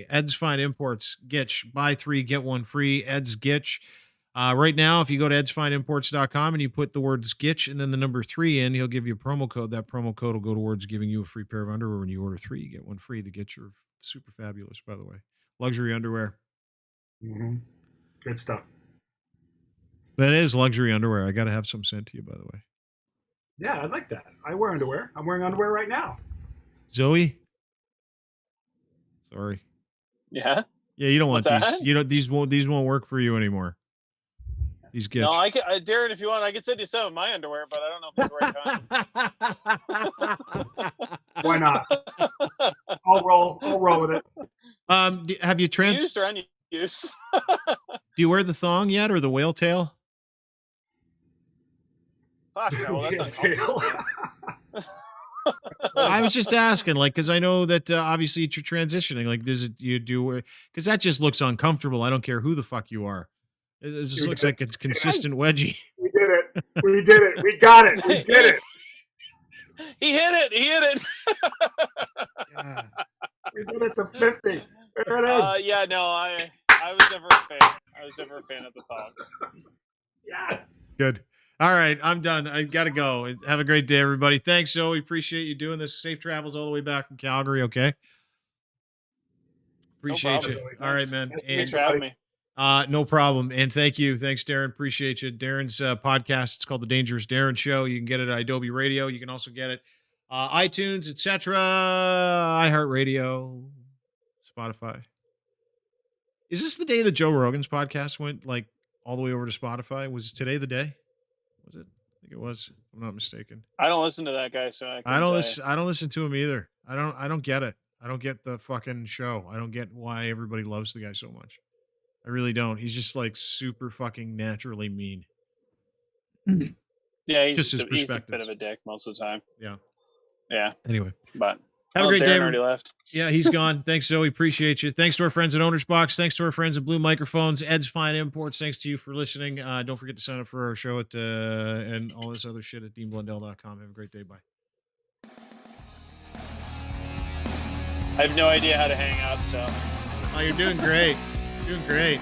Ed's Fine Imports. Gitch, buy 3, get 1 free. Ed's Gitch. Right now, if you go to edsfineimports.com and you put the words Gitch and then the number 3 in, he'll give you a promo code. That promo code will go towards giving you a free pair of underwear when you order 3. You get 1 free. The Gitch are super fabulous, by the way. Luxury underwear. Mm-hmm. Good stuff. That is luxury underwear. I got to have some sent to you, by the way. Yeah, I like that. I wear underwear. I'm wearing underwear right now. Zoe? Sorry. Yeah? Yeah, you don't want What's these. that? You know, these won't work for you anymore. These Gitch. No, Darren, if you want, I could send you some of my underwear, but I don't know if it's the right kind. Why not? I'll roll with it. Have you Used or unused? Do you wear the thong yet or the whale tail? Fuck no, well, that's uncomfortable. I was just asking, like, because I know that obviously you're transitioning. Like, because that just looks uncomfortable. I don't care who the fuck you are. It just looks like it's consistent wedgie. We did it. We did it. We got it. We did it. He hit it. Yeah. We did it to 50. There it is. Yeah, no, I was never a fan. I was never a fan of the thongs. Yes. Good. All right, I'm done. I got to go. Have a great day, everybody. Thanks, Zoe. Appreciate you doing this. Safe travels all the way back from Calgary, okay? Appreciate you. Zoe. All right, man. Thanks for having me. No problem. And thank you. Thanks, Darren. Appreciate you. Darren's podcast, it's called The Dangerous Darren Show. You can get it at Adobe Radio. You can also get it iTunes, etc., iHeartRadio, Spotify. Is this the day that Joe Rogan's podcast went like all the way over to Spotify? Was today the day? Was it? I think it was. If I'm not mistaken. I don't listen to that guy, so I don't listen to him either. I don't get it. I don't get the fucking show. I don't get why everybody loves the guy so much. I really don't. He's just like super fucking naturally mean. Yeah, he's Just his he's a bit perspectives. of a dick most of the time. Yeah. Yeah, Anyway, but have a great day. Darrin already left. Yeah, he's gone. Thanks, Zoe. Appreciate you. Thanks to our friends at Owner's Box. Thanks to our friends at Blue Microphones, Ed's Fine Imports. Thanks to you for listening. Don't forget to sign up for our show at and all this other shit at deanblundell.com. Have a great day. Bye. I have no idea how to hang up, so. Oh, you're doing great. Doing great.